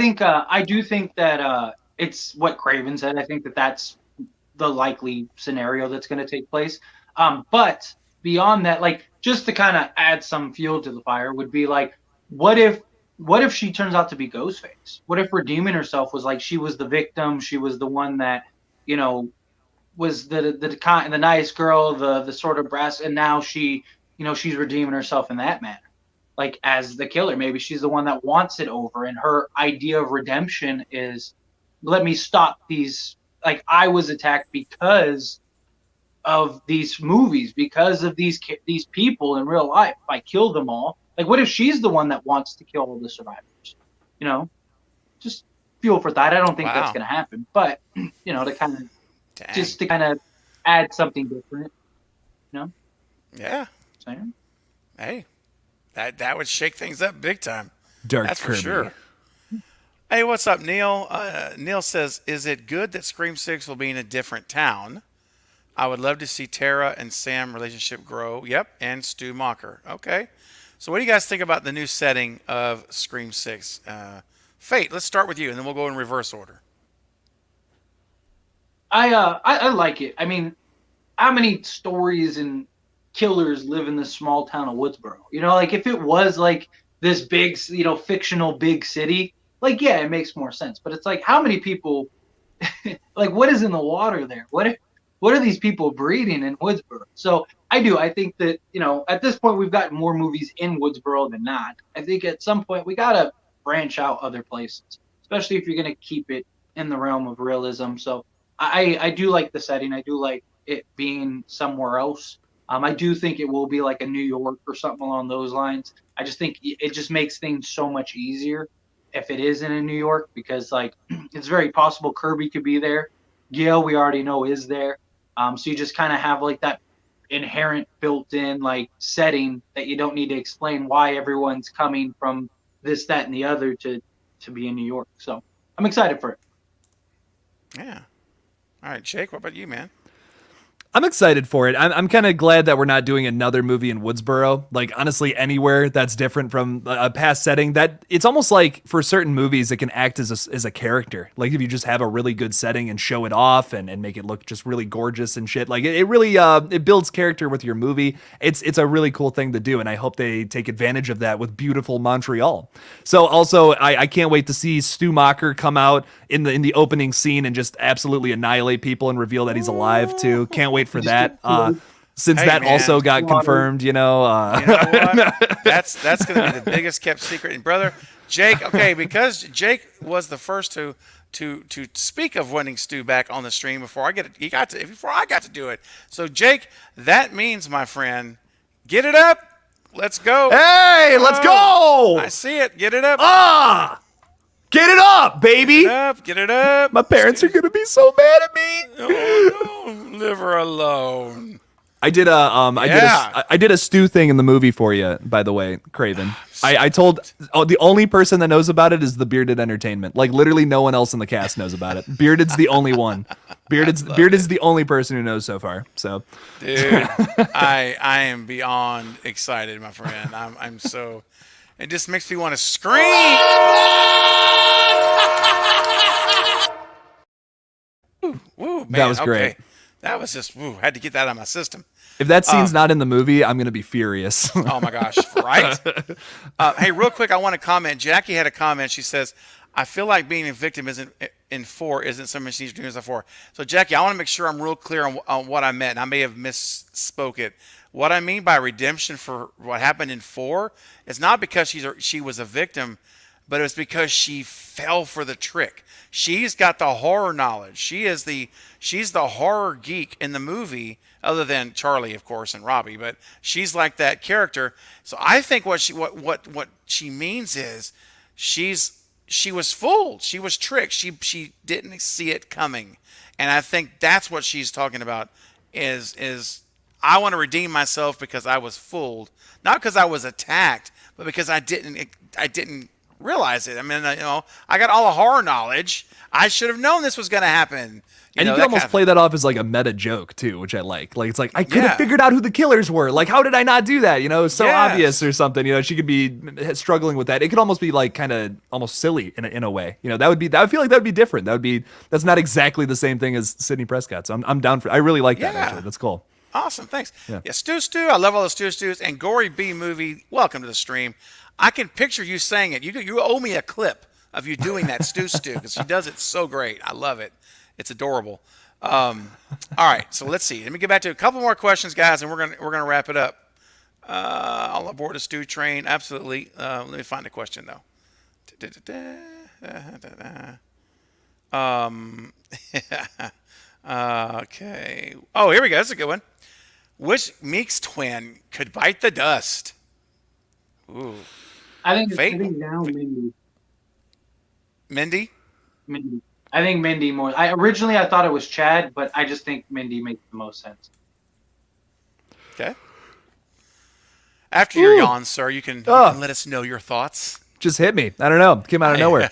do think that it's what Craven said. I think that that's the likely scenario that's going to take place. But beyond that, like just to kind of add some fuel to the fire, would be like, what if she turns out to be Ghostface? What if redeeming herself was like she was the victim, she was the one that, you know, was the nice girl, the sort of brass, and now she, you know, she's redeeming herself in that manner, like as the killer. Maybe she's the one that wants it over, and her idea of redemption is, let me stop these. Like I was attacked because of these movies, because of these people in real life. If I kill them all, like what if she's the one that wants to kill all the survivors? You know, just fuel for thought. I don't think that's going to happen, but you know, to kind of add something different. You know? Yeah. Same. Hey, that would shake things up big time. Dark That's Kirby. for sure. Hey, what's up, Neil? Neil says, is it good that Scream 6 will be in a different town? I would love to see Tara and Sam relationship grow. Yep, and Stu Macher. Okay. So what do you guys think about the new setting of Scream 6? Fate, let's start with you, and then we'll go in reverse order. I like it. I mean, how many stories and killers live in this small town of Woodsboro? You know, like if it was like this big, you know, fictional big city, like, yeah, it makes more sense. But it's like, how many people, like, what is in the water there? What are these people breeding in Woodsboro? So I think that, you know, at this point, we've got more movies in Woodsboro than not. I think at some point, we got to branch out other places, especially if you're going to keep it in the realm of realism. So I do like the setting. I do like it being somewhere else. I do think it will be like a New York or something along those lines. I just think it just makes things so much easier if it is in New York, because like it's very possible Kirby could be there. Gale, we already know, is there. So you just kind of have like that inherent built-in like setting that you don't need to explain why everyone's coming from this, that, and the other to be in New York. So I'm excited for it. Yeah. All right, Jake, what about you, man? I'm excited for it. I'm kind of glad that we're not doing another movie in Woodsboro. Like, honestly, anywhere that's different from a past setting, that it's almost like for certain movies, it can act as a character. Like, if you just have a really good setting and show it off and make it look just really gorgeous and shit. Like, it really it builds character with your movie. It's a really cool thing to do, and I hope they take advantage of that with beautiful Montreal. So, also, I can't wait to see Stu Macher come out in the opening scene and just absolutely annihilate people and reveal that he's alive, too. Can't wait for that. Since Hey, that man. also got confirmed, you know. You know what? That's going to be the biggest kept secret. And brother, Jake, okay, because Jake was the first to speak of wanting Stu back on the stream before I got to do it. So Jake, that means, my friend, get it up. Let's go. Hey, let's go. I see it. Get it up. Get it up, baby. Get it up. My parents are going to be so mad at me. Oh, no. Leave her alone. I did a Stu thing in the movie for you, by the way, Craven. I told the only person that knows about it is the Bearded Entertainment. Like literally no one else in the cast knows about it. Bearded's the only one. Bearded's the only person who knows so far. So, dude, I am beyond excited, my friend. I'm so. It just makes me want to scream. Woo, man. That was great. Okay. That was just, had to get that out of my system. If that scene's not in the movie, I'm going to be furious. Oh, my gosh. Right? Hey, real quick, I want to comment. Jackie had a comment. She says, I feel like being a victim in 4 isn't something she needs to do in 4. So, Jackie, I want to make sure I'm real clear on what I meant. I may have misspoke it. What I mean by redemption for what happened in 4 is not because she was a victim, but it was because she fell for the trick. She's got the horror knowledge. She's the horror geek in the movie, other than Charlie, of course, and Robbie. But she's like that character. So I think what she means is she was fooled. She was tricked. She didn't see it coming. And I think that's what she's talking about. Is I want to redeem myself because I was fooled, not because I was attacked, but because I didn't realize it. I mean, I got all the horror knowledge. I should have known this was going to happen. And you can almost play that off as like a meta joke too, which I like. Like it's like I could Yeah. have figured out who the killers were. Like how did I not do that? It's so Yes. obvious or something. She could be struggling with that. It could almost be like kind of almost silly in a way. That would feel like that would be different. That's not exactly the same thing as Sidney Prescott. So I'm down for. I really like that Yeah. actually. That's cool. Awesome, thanks. Yeah. Yeah, Stu, I love all the Stews, and Gory B movie. Welcome to the stream. I can picture you saying it. You owe me a clip of you doing that Stu because she does it so great. I love it. It's adorable. All right, so let's see. Let me get back to a couple more questions, guys, and we're gonna wrap it up. All aboard the Stu train, absolutely. Let me find a question though. Okay. Oh, here we go. That's a good one. Which Meeks twin could bite the dust? Ooh, I think Fate? I think now Mindy. Mindy. Mindy. I think Mindy more. Originally I thought it was Chad, but I just think Mindy makes the most sense. Okay. After your yawn, sir, you can let us know your thoughts. Just hit me. I don't know. Came out of nowhere.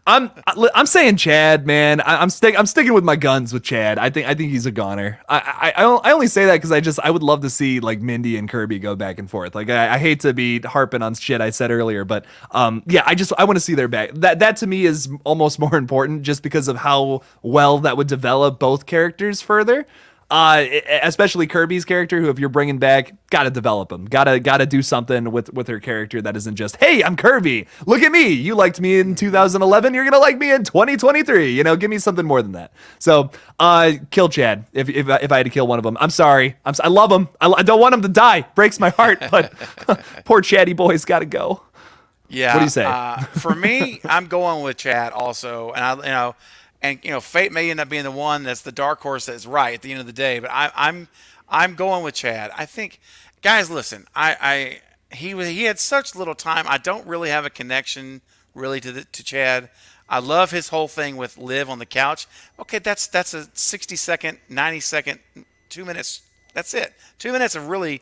I'm saying Chad, man. I'm sticking with my guns with Chad. I think he's a goner. I only say that because I would love to see like Mindy and Kirby go back and forth. Like I hate to be harping on shit I said earlier, but yeah, I want to see their back. That to me is almost more important just because of how well that would develop both characters further. Especially Kirby's character, who if you're bringing back, gotta develop him, gotta do something with her character that isn't just, hey, I'm Kirby, look at me, you liked me in 2011, you're gonna like me in 2023. Give me something more than that. So, kill Chad if I had to kill one of them. I'm sorry, I love him. I don't want him to die. Breaks my heart, but poor Chatty boy's gotta go. Yeah. What do you say? For me, I'm going with Chad also, and fate may end up being the one that's the dark horse that's right at the end of the day. But I'm going with Chad. I think, guys, listen. He had such little time. I don't really have a connection really to Chad. I love his whole thing with Liv on the couch. Okay, that's a 60-second, 90-second, 2 minutes. That's it. 2 minutes of really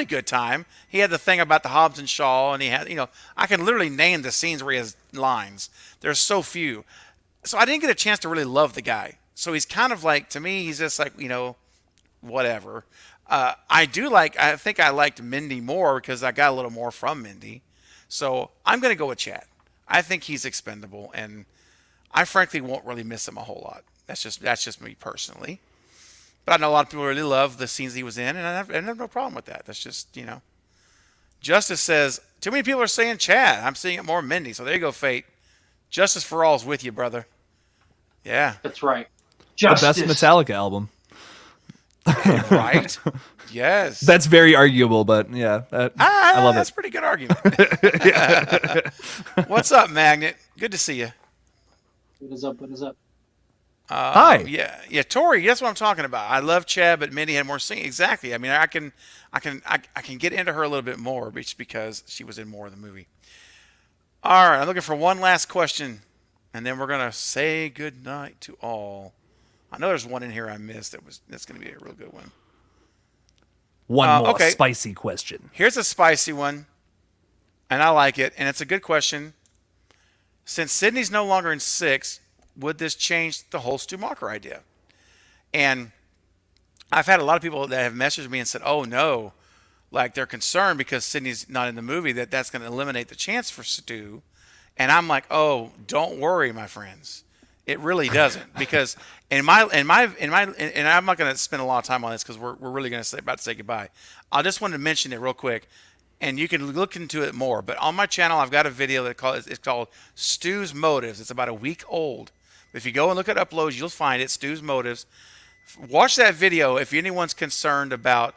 good time. He had the thing about the Hobbs and Shaw, and he had I can literally name the scenes where he has lines. There's so few. So I didn't get a chance to really love the guy. So he's kind of like, to me, he's just like, whatever. I think I liked Mindy more because I got a little more from Mindy. So I'm going to go with Chad. I think he's expendable, and I frankly won't really miss him a whole lot. That's just me personally. But I know a lot of people really love the scenes he was in, and I have no problem with that. That's just, Justice says, too many people are saying Chad. I'm seeing it more Mindy. So there you go, Fate. Justice for All is with you, brother. Yeah. That's right. The Justice. best Metallica album. Right? Yes. That's very arguable, but yeah, I love That's it. a pretty good argument. What's up, Magnet? Good to see you. What is up? What is up? Hi. Yeah, Tori. That's what I'm talking about. I love Chad, but Mindy had more singing. Exactly. I mean, I can get into her a little bit more, just because she was in more of the movie. All right, I'm looking for one last question, and then we're gonna say good night to all. I know there's one in here I missed that's gonna be a real good one. One more okay. spicy question. Here's a spicy one, and I like it, and it's a good question. Since Sydney's no longer in 6, would this change the whole Stu Macher idea? And I've had a lot of people that have messaged me and said, "Oh no." Like they're concerned because Sydney's not in the movie that's going to eliminate the chance for Stu, and I'm like, oh, don't worry, my friends, it really doesn't, because and I'm not going to spend a lot of time on this because we're really going to about to say goodbye. I just wanted to mention it real quick, and you can look into it more. But on my channel, I've got a video it's called Stu's Motives. It's about a week old. If you go and look at uploads, you'll find it, Stu's Motives. Watch that video if anyone's concerned about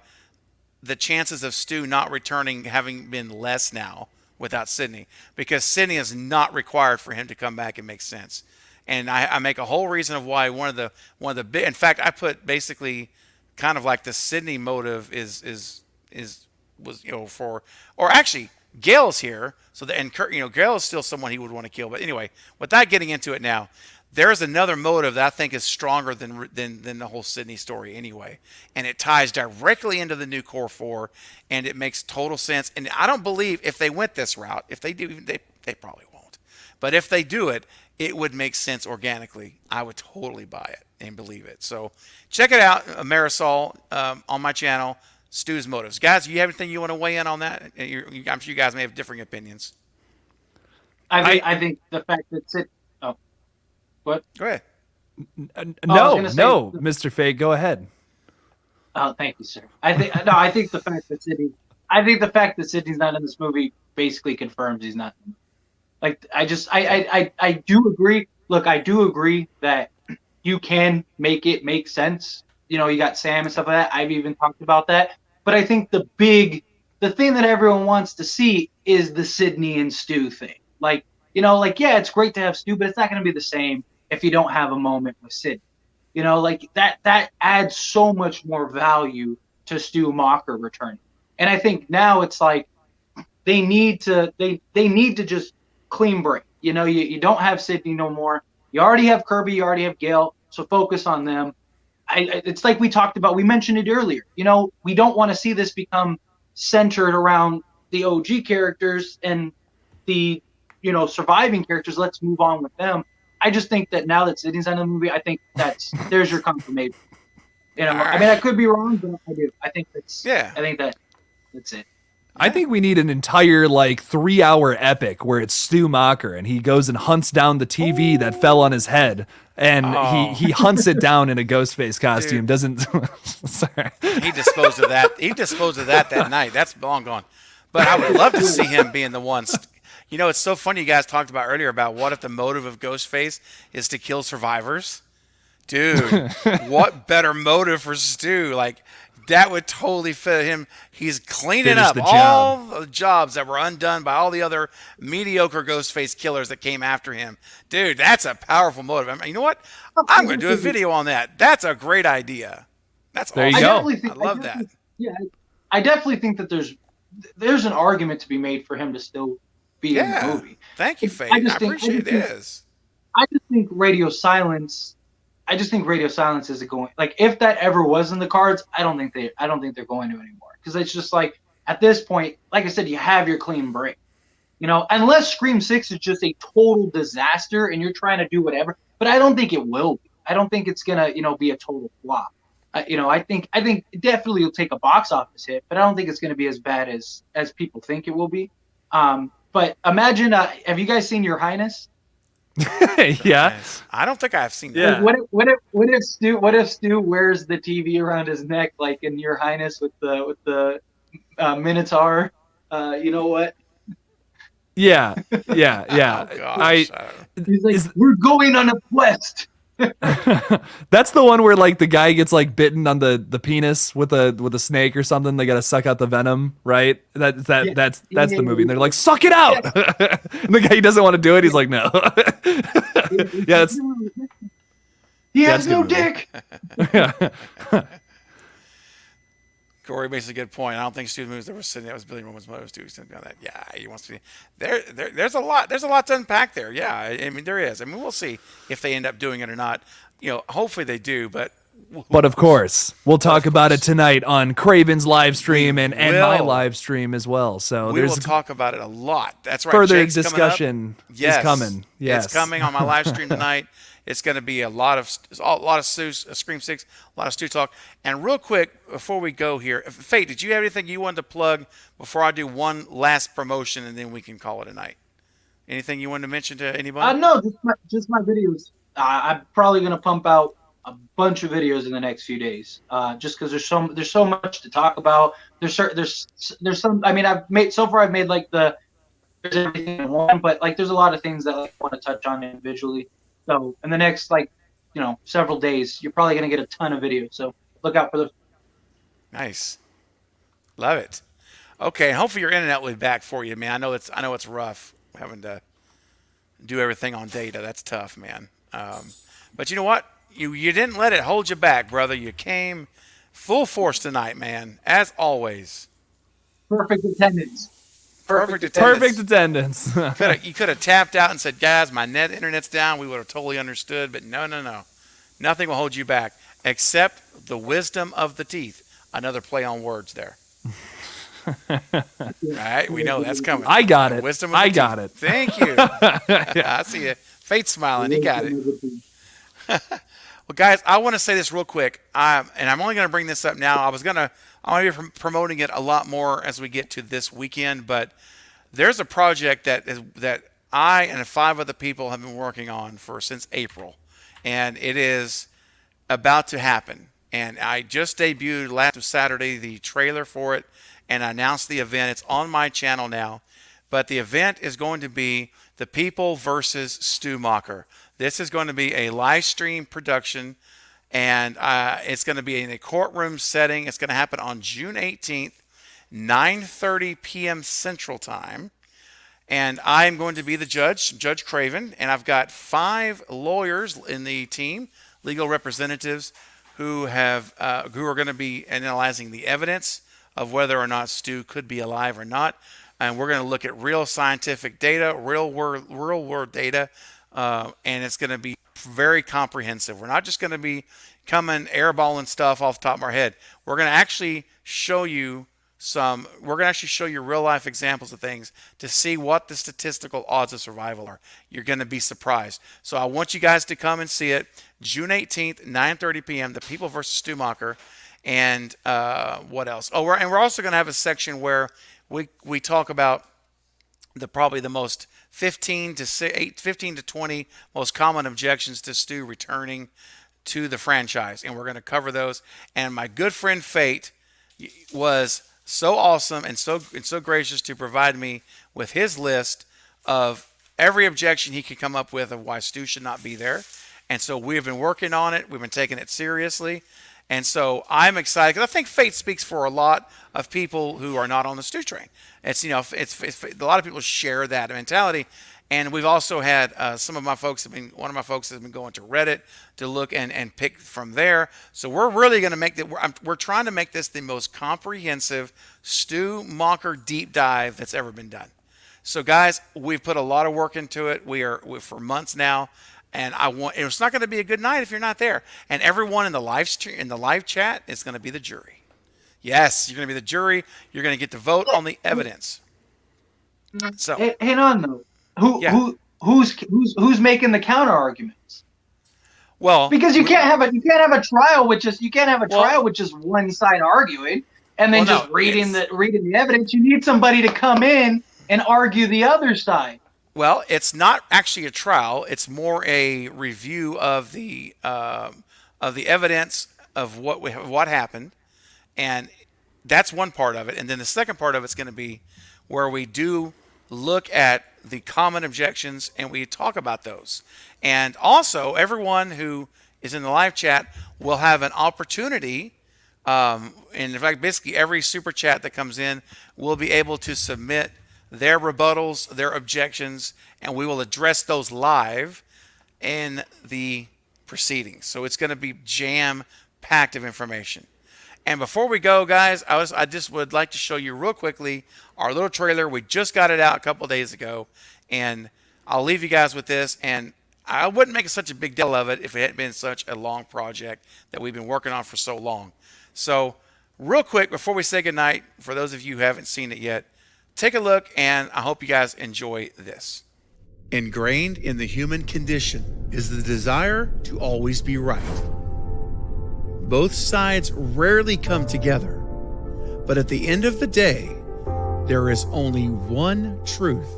the chances of Stu not returning having been less now without Sydney, because Sydney is not required for him to come back and make sense. And I make a whole reason of why one of the big, in fact, I put basically kind of like the Sydney motive was for, or actually Gale's here, so and Gale is still someone he would want to kill. But anyway, without getting into it now, there's another motive that I think is stronger than the whole Sydney story anyway, and it ties directly into the new Core 4, and it makes total sense. And I don't believe if they went this route, if they do, they probably won't, but if they do it, it would make sense organically. I would totally buy it and believe it. So check it out, Marisol, on my channel, Stu's Motives. Guys, do you have anything you want to weigh in on that? I'm sure you guys may have differing opinions. I think the fact that what? Go ahead. No, Mr. Fake, go ahead. Oh, thank you, sir. I think the fact that Sydney's not in this movie basically confirms he's not. Like, I do agree. Look, I do agree that you can make it make sense. You know, you got Sam and stuff like that. I've even talked about that. But I think the thing that everyone wants to see is the Sydney and Stu thing. Like, you know, like, yeah, it's great to have Stu, but it's not going to be the same if you don't have a moment with Sydney. You know, like that adds so much more value to Stu Macher returning. And I think now it's like they need to just clean break. You know, you don't have Sydney no more. You already have Kirby, you already have Gale, so focus on them. It's like we talked about, we mentioned it earlier. You know, we don't want to see this become centered around the OG characters and the, you know, surviving characters. Let's move on with them. I just think that now that Sydney's on the movie, I think there's your confirmation. You know, I mean, I could be wrong, but I do. I think that's it. I think we need an entire 3-hour epic where it's Stu Macher and he goes and hunts down the TV that fell on his head, and he hunts it down in a Ghostface costume. Dude. Doesn't sorry. He disposed of that. He disposed of that night. That's long gone. But I would love to see him being the one. You know, it's so funny you guys talked about earlier about what if the motive of Ghostface is to kill survivors? Dude, what better motive for Stu? Like, that would totally fit him. He's cleaning up all the jobs that were undone by all the other mediocre Ghostface killers that came after him. Dude, that's a powerful motive. I mean, you know what? I'm going to do a video on that. That's a great idea. That's there awesome. you go. I love that. Yeah, I definitely think that there's an argument to be made for him to still be in the movie. Thank you, Faye. I appreciate it. I just think Radio Silence isn't going. Like, if that ever was in the cards, I don't think they're going to anymore. Because it's just like, at this point, like I said, you have your clean break. You know, unless Scream 6 is just a total disaster and you're trying to do whatever. But I don't think it will be. I don't think it's gonna, be a total flop. I think it definitely will take a box office hit, but I don't think it's gonna be as bad as people think it will be. But imagine, have you guys seen Your Highness? Yeah. I don't think I've seen that. Yeah. What if Stu wears the TV around his neck like in Your Highness with the Minotaur? You know what? Yeah. Oh, gosh. He's like, we're going on a quest. That's the one where the guy gets bitten on the penis with a snake or something. They gotta suck out the venom, right? That's the movie. And they're like, suck it out. And the guy doesn't want to do it. He's like, no. Yeah, he has no dick. Gore makes a good point. I don't think Stu moves ever sitting. That was Billy Roman's motive. Stu sitting on that. Yeah, he wants to be there. There's a lot. There's a lot to unpack there. Yeah, I mean there is. I mean we'll see if they end up doing it or not. You know, hopefully they do. But of course, we'll talk about it tonight on Craven's live stream and my live stream as well. So we will talk about it a lot. That's right. Further Jake's discussion is coming. Yes, it's coming on my live stream tonight. It's going to be a lot of Scream 6, a lot of Stu talk. And real quick, before we go here, Fate, did you have anything you wanted to plug before I do one last promotion and then we can call it a night? Anything you wanted to mention to anybody? No, just my videos. I'm probably going to pump out a bunch of videos in the next few days, just because there's so much to talk about. There's some. I mean, I've made there's everything in one, but there's a lot of things that I want to touch on individually. So in the next several days, you're probably going to get a ton of videos. So look out for those. Nice, love it. Okay, and hopefully your internet will be back for you, man. I know it's rough having to do everything on data. That's tough, man. But you know what? You didn't let it hold you back, brother. You came full force tonight, man, as always. Perfect attendance. Perfect attendance. You could have tapped out and said, guys, my internet's down. We would have totally understood. But no. Nothing will hold you back except the wisdom of the teeth. Another play on words there. All right, we know that's coming. I got it. Wisdom of the teeth. got it. Thank you. I see you. Fate's smiling. He got it. Well, guys, I want to say this real quick, and I'm only going to bring this up now. I'm going to be promoting it a lot more as we get to this weekend, but there's a project that I and 5 other people have been working on since April, and it is about to happen. And I just debuted last Saturday the trailer for it, and I announced the event. It's on my channel now, but the event is going to be The People versus Stu Macher. This is going to be a live stream production, and it's going to be in a courtroom setting. It's going to happen on June 18th, 9:30 p.m. Central Time. And I'm going to be the judge, Judge Craven, and I've got 5 lawyers in the team, legal representatives, who are going to be analyzing the evidence of whether or not Stu could be alive or not. And we're going to look at real scientific data, real world data, and it's going to be very comprehensive. We're not just going to be coming airballing stuff off the top of our head. We're going to actually show you real life examples of things to see what the statistical odds of survival are. You're going to be surprised. So I want you guys to come and see it. June 18th, 9:30 p.m. The People versus Stu Macher. And what else? Oh, we're also going to have a section where we talk about probably the most 15 to 20 most common objections to Stu returning to the franchise, and we're going to cover those. And my good friend Fate was so awesome and so gracious to provide me with his list of every objection he could come up with of why Stu should not be there. And so we've been working on it. We've been taking it seriously. And so I'm excited because I think Fate speaks for a lot of people who are not on the Stu train. It's a lot of people share that mentality. And we've also had one of my folks has been going to Reddit to look and pick from there. So we're really going to make we're trying to make this the most comprehensive Stu Macher deep dive that's ever been done. So guys, we've put a lot of work into it. We're for months now. And it's not going to be a good night if you're not there. And everyone in the live chat is going to be the jury. Yes, you're going to be the jury. You're going to get to vote on the evidence. So hang on though. Who's making the counter arguments? Well, because you can't have a trial with just one side arguing and then reading the evidence. You need somebody to come in and argue the other side. Well, it's not actually a trial. It's more a review of the evidence of what happened, and that's one part of it. And then the second part of it's going to be where we do look at the common objections and we talk about those. And also, everyone who is in the live chat will have an opportunity. And in fact, basically every super chat that comes in will be able to submit their rebuttals, their objections, and we will address those live in the proceedings. So it's going to be jam-packed of information. And before we go, guys, I just would like to show you real quickly our little trailer. We just got it out a couple of days ago, and I'll leave you guys with this. And I wouldn't make such a big deal of it if it hadn't been such a long project that we've been working on for so long. So real quick, before we say goodnight, for those of you who haven't seen it yet, take a look, and I hope you guys enjoy this. Ingrained in the human condition is the desire to always be right. Both sides rarely come together, but at the end of the day, there is only one truth,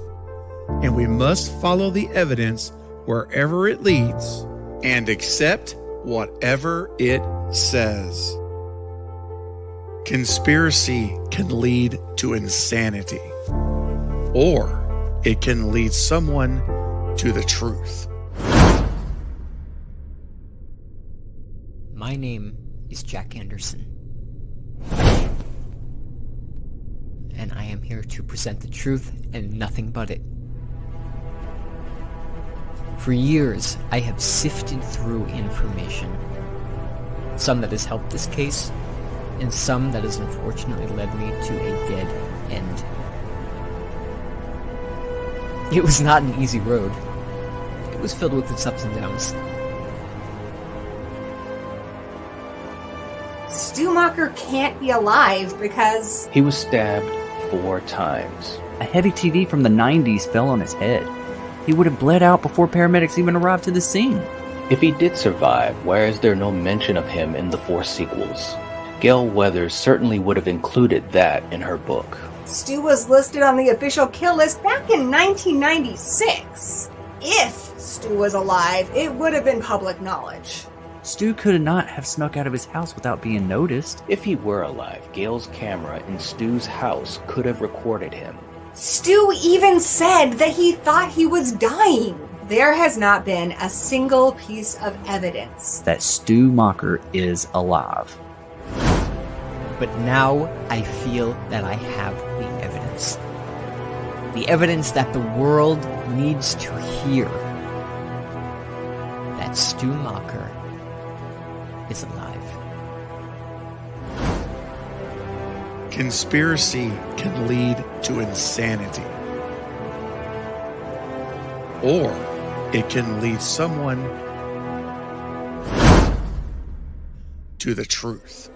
and we must follow the evidence wherever it leads and accept whatever it says. Conspiracy can lead to insanity, or it can lead someone to the truth. My name is Jack Anderson, and I am here to present the truth and nothing but it. For years, I have sifted through information, some that has helped this case, and some that has unfortunately led me to a dead end. It was not an easy road. It was filled with its ups and downs. Stu Macher can't be alive because He was stabbed 4 times. A heavy TV from the 90s fell on his head. He would have bled out before paramedics even arrived to the scene. If he did survive, why is there no mention of him in the 4 sequels? Gale Weathers certainly would have included that in her book. Stu was listed on the official kill list back in 1996. If Stu was alive, it would have been public knowledge. Stu could not have snuck out of his house without being noticed. If he were alive, Gale's camera in Stu's house could have recorded him. Stu even said that he thought he was dying. There has not been a single piece of evidence That Stu Macher is alive. But now I feel that I have the evidence. The evidence that the world needs to hear. That Stu Macher is alive. Conspiracy can lead to insanity. Or it can lead someone to the truth.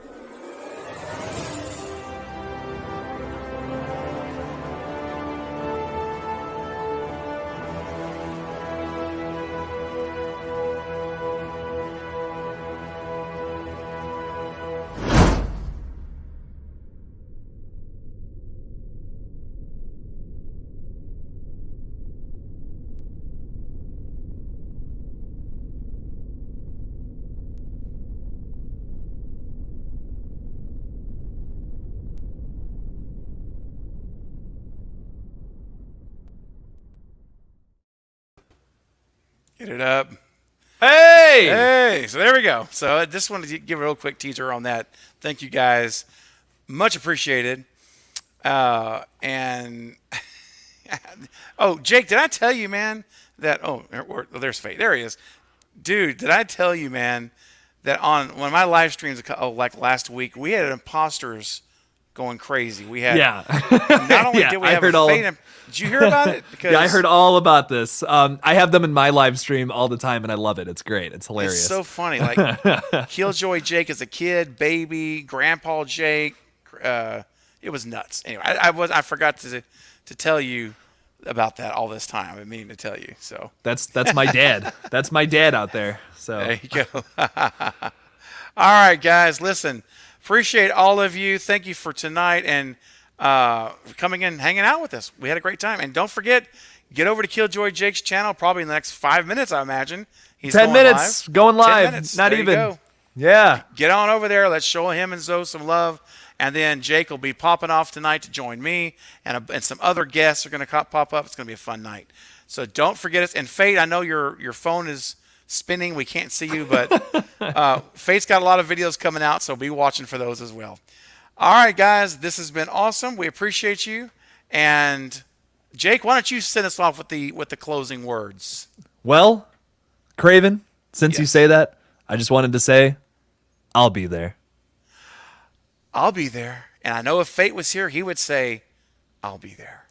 Get it up. Hey! Hey, so there we go. So I just wanted to give a real quick teaser on that. Thank you guys. Much appreciated. And oh, Jake, did I tell you, man, that there's Fate. There he is. Dude, did I tell you, man, that on one of my live streams like last week, we had imposters going crazy. We had not only did we have a Fate, did you hear about it? Because yeah, I heard all about this. I have them in my live stream all the time, and I love it. It's great. It's hilarious. It's so funny. Like Killjoy Jake as a kid, baby, Grandpa Jake. It was nuts. Anyway, I forgot to tell you about that all this time. I've been meaning to tell you. So that's my dad. That's my dad out there. So there you go. All right, guys. Listen, appreciate all of you. Thank you for tonight and coming in, hanging out with us. We had a great time. And don't forget, get over to Killjoy Jake's channel probably in the next 5 minutes, I imagine. He's 10 minutes going live. 10 minutes. Not there even. You go. Yeah. Get on over there. Let's show him and Zoe some love. And then Jake will be popping off tonight to join me. And some other guests are going to pop up. It's going to be a fun night. So don't forget us. And Fate, I know your phone is spinning. We can't see you. But Fate's got a lot of videos coming out. So be watching for those as well. All right, guys. This has been awesome. We appreciate you. And Jake, why don't you send us off with the closing words? Well, Craven, since you say that, I just wanted to say, I'll be there. I'll be there. And I know if Fate was here, he would say, I'll be there.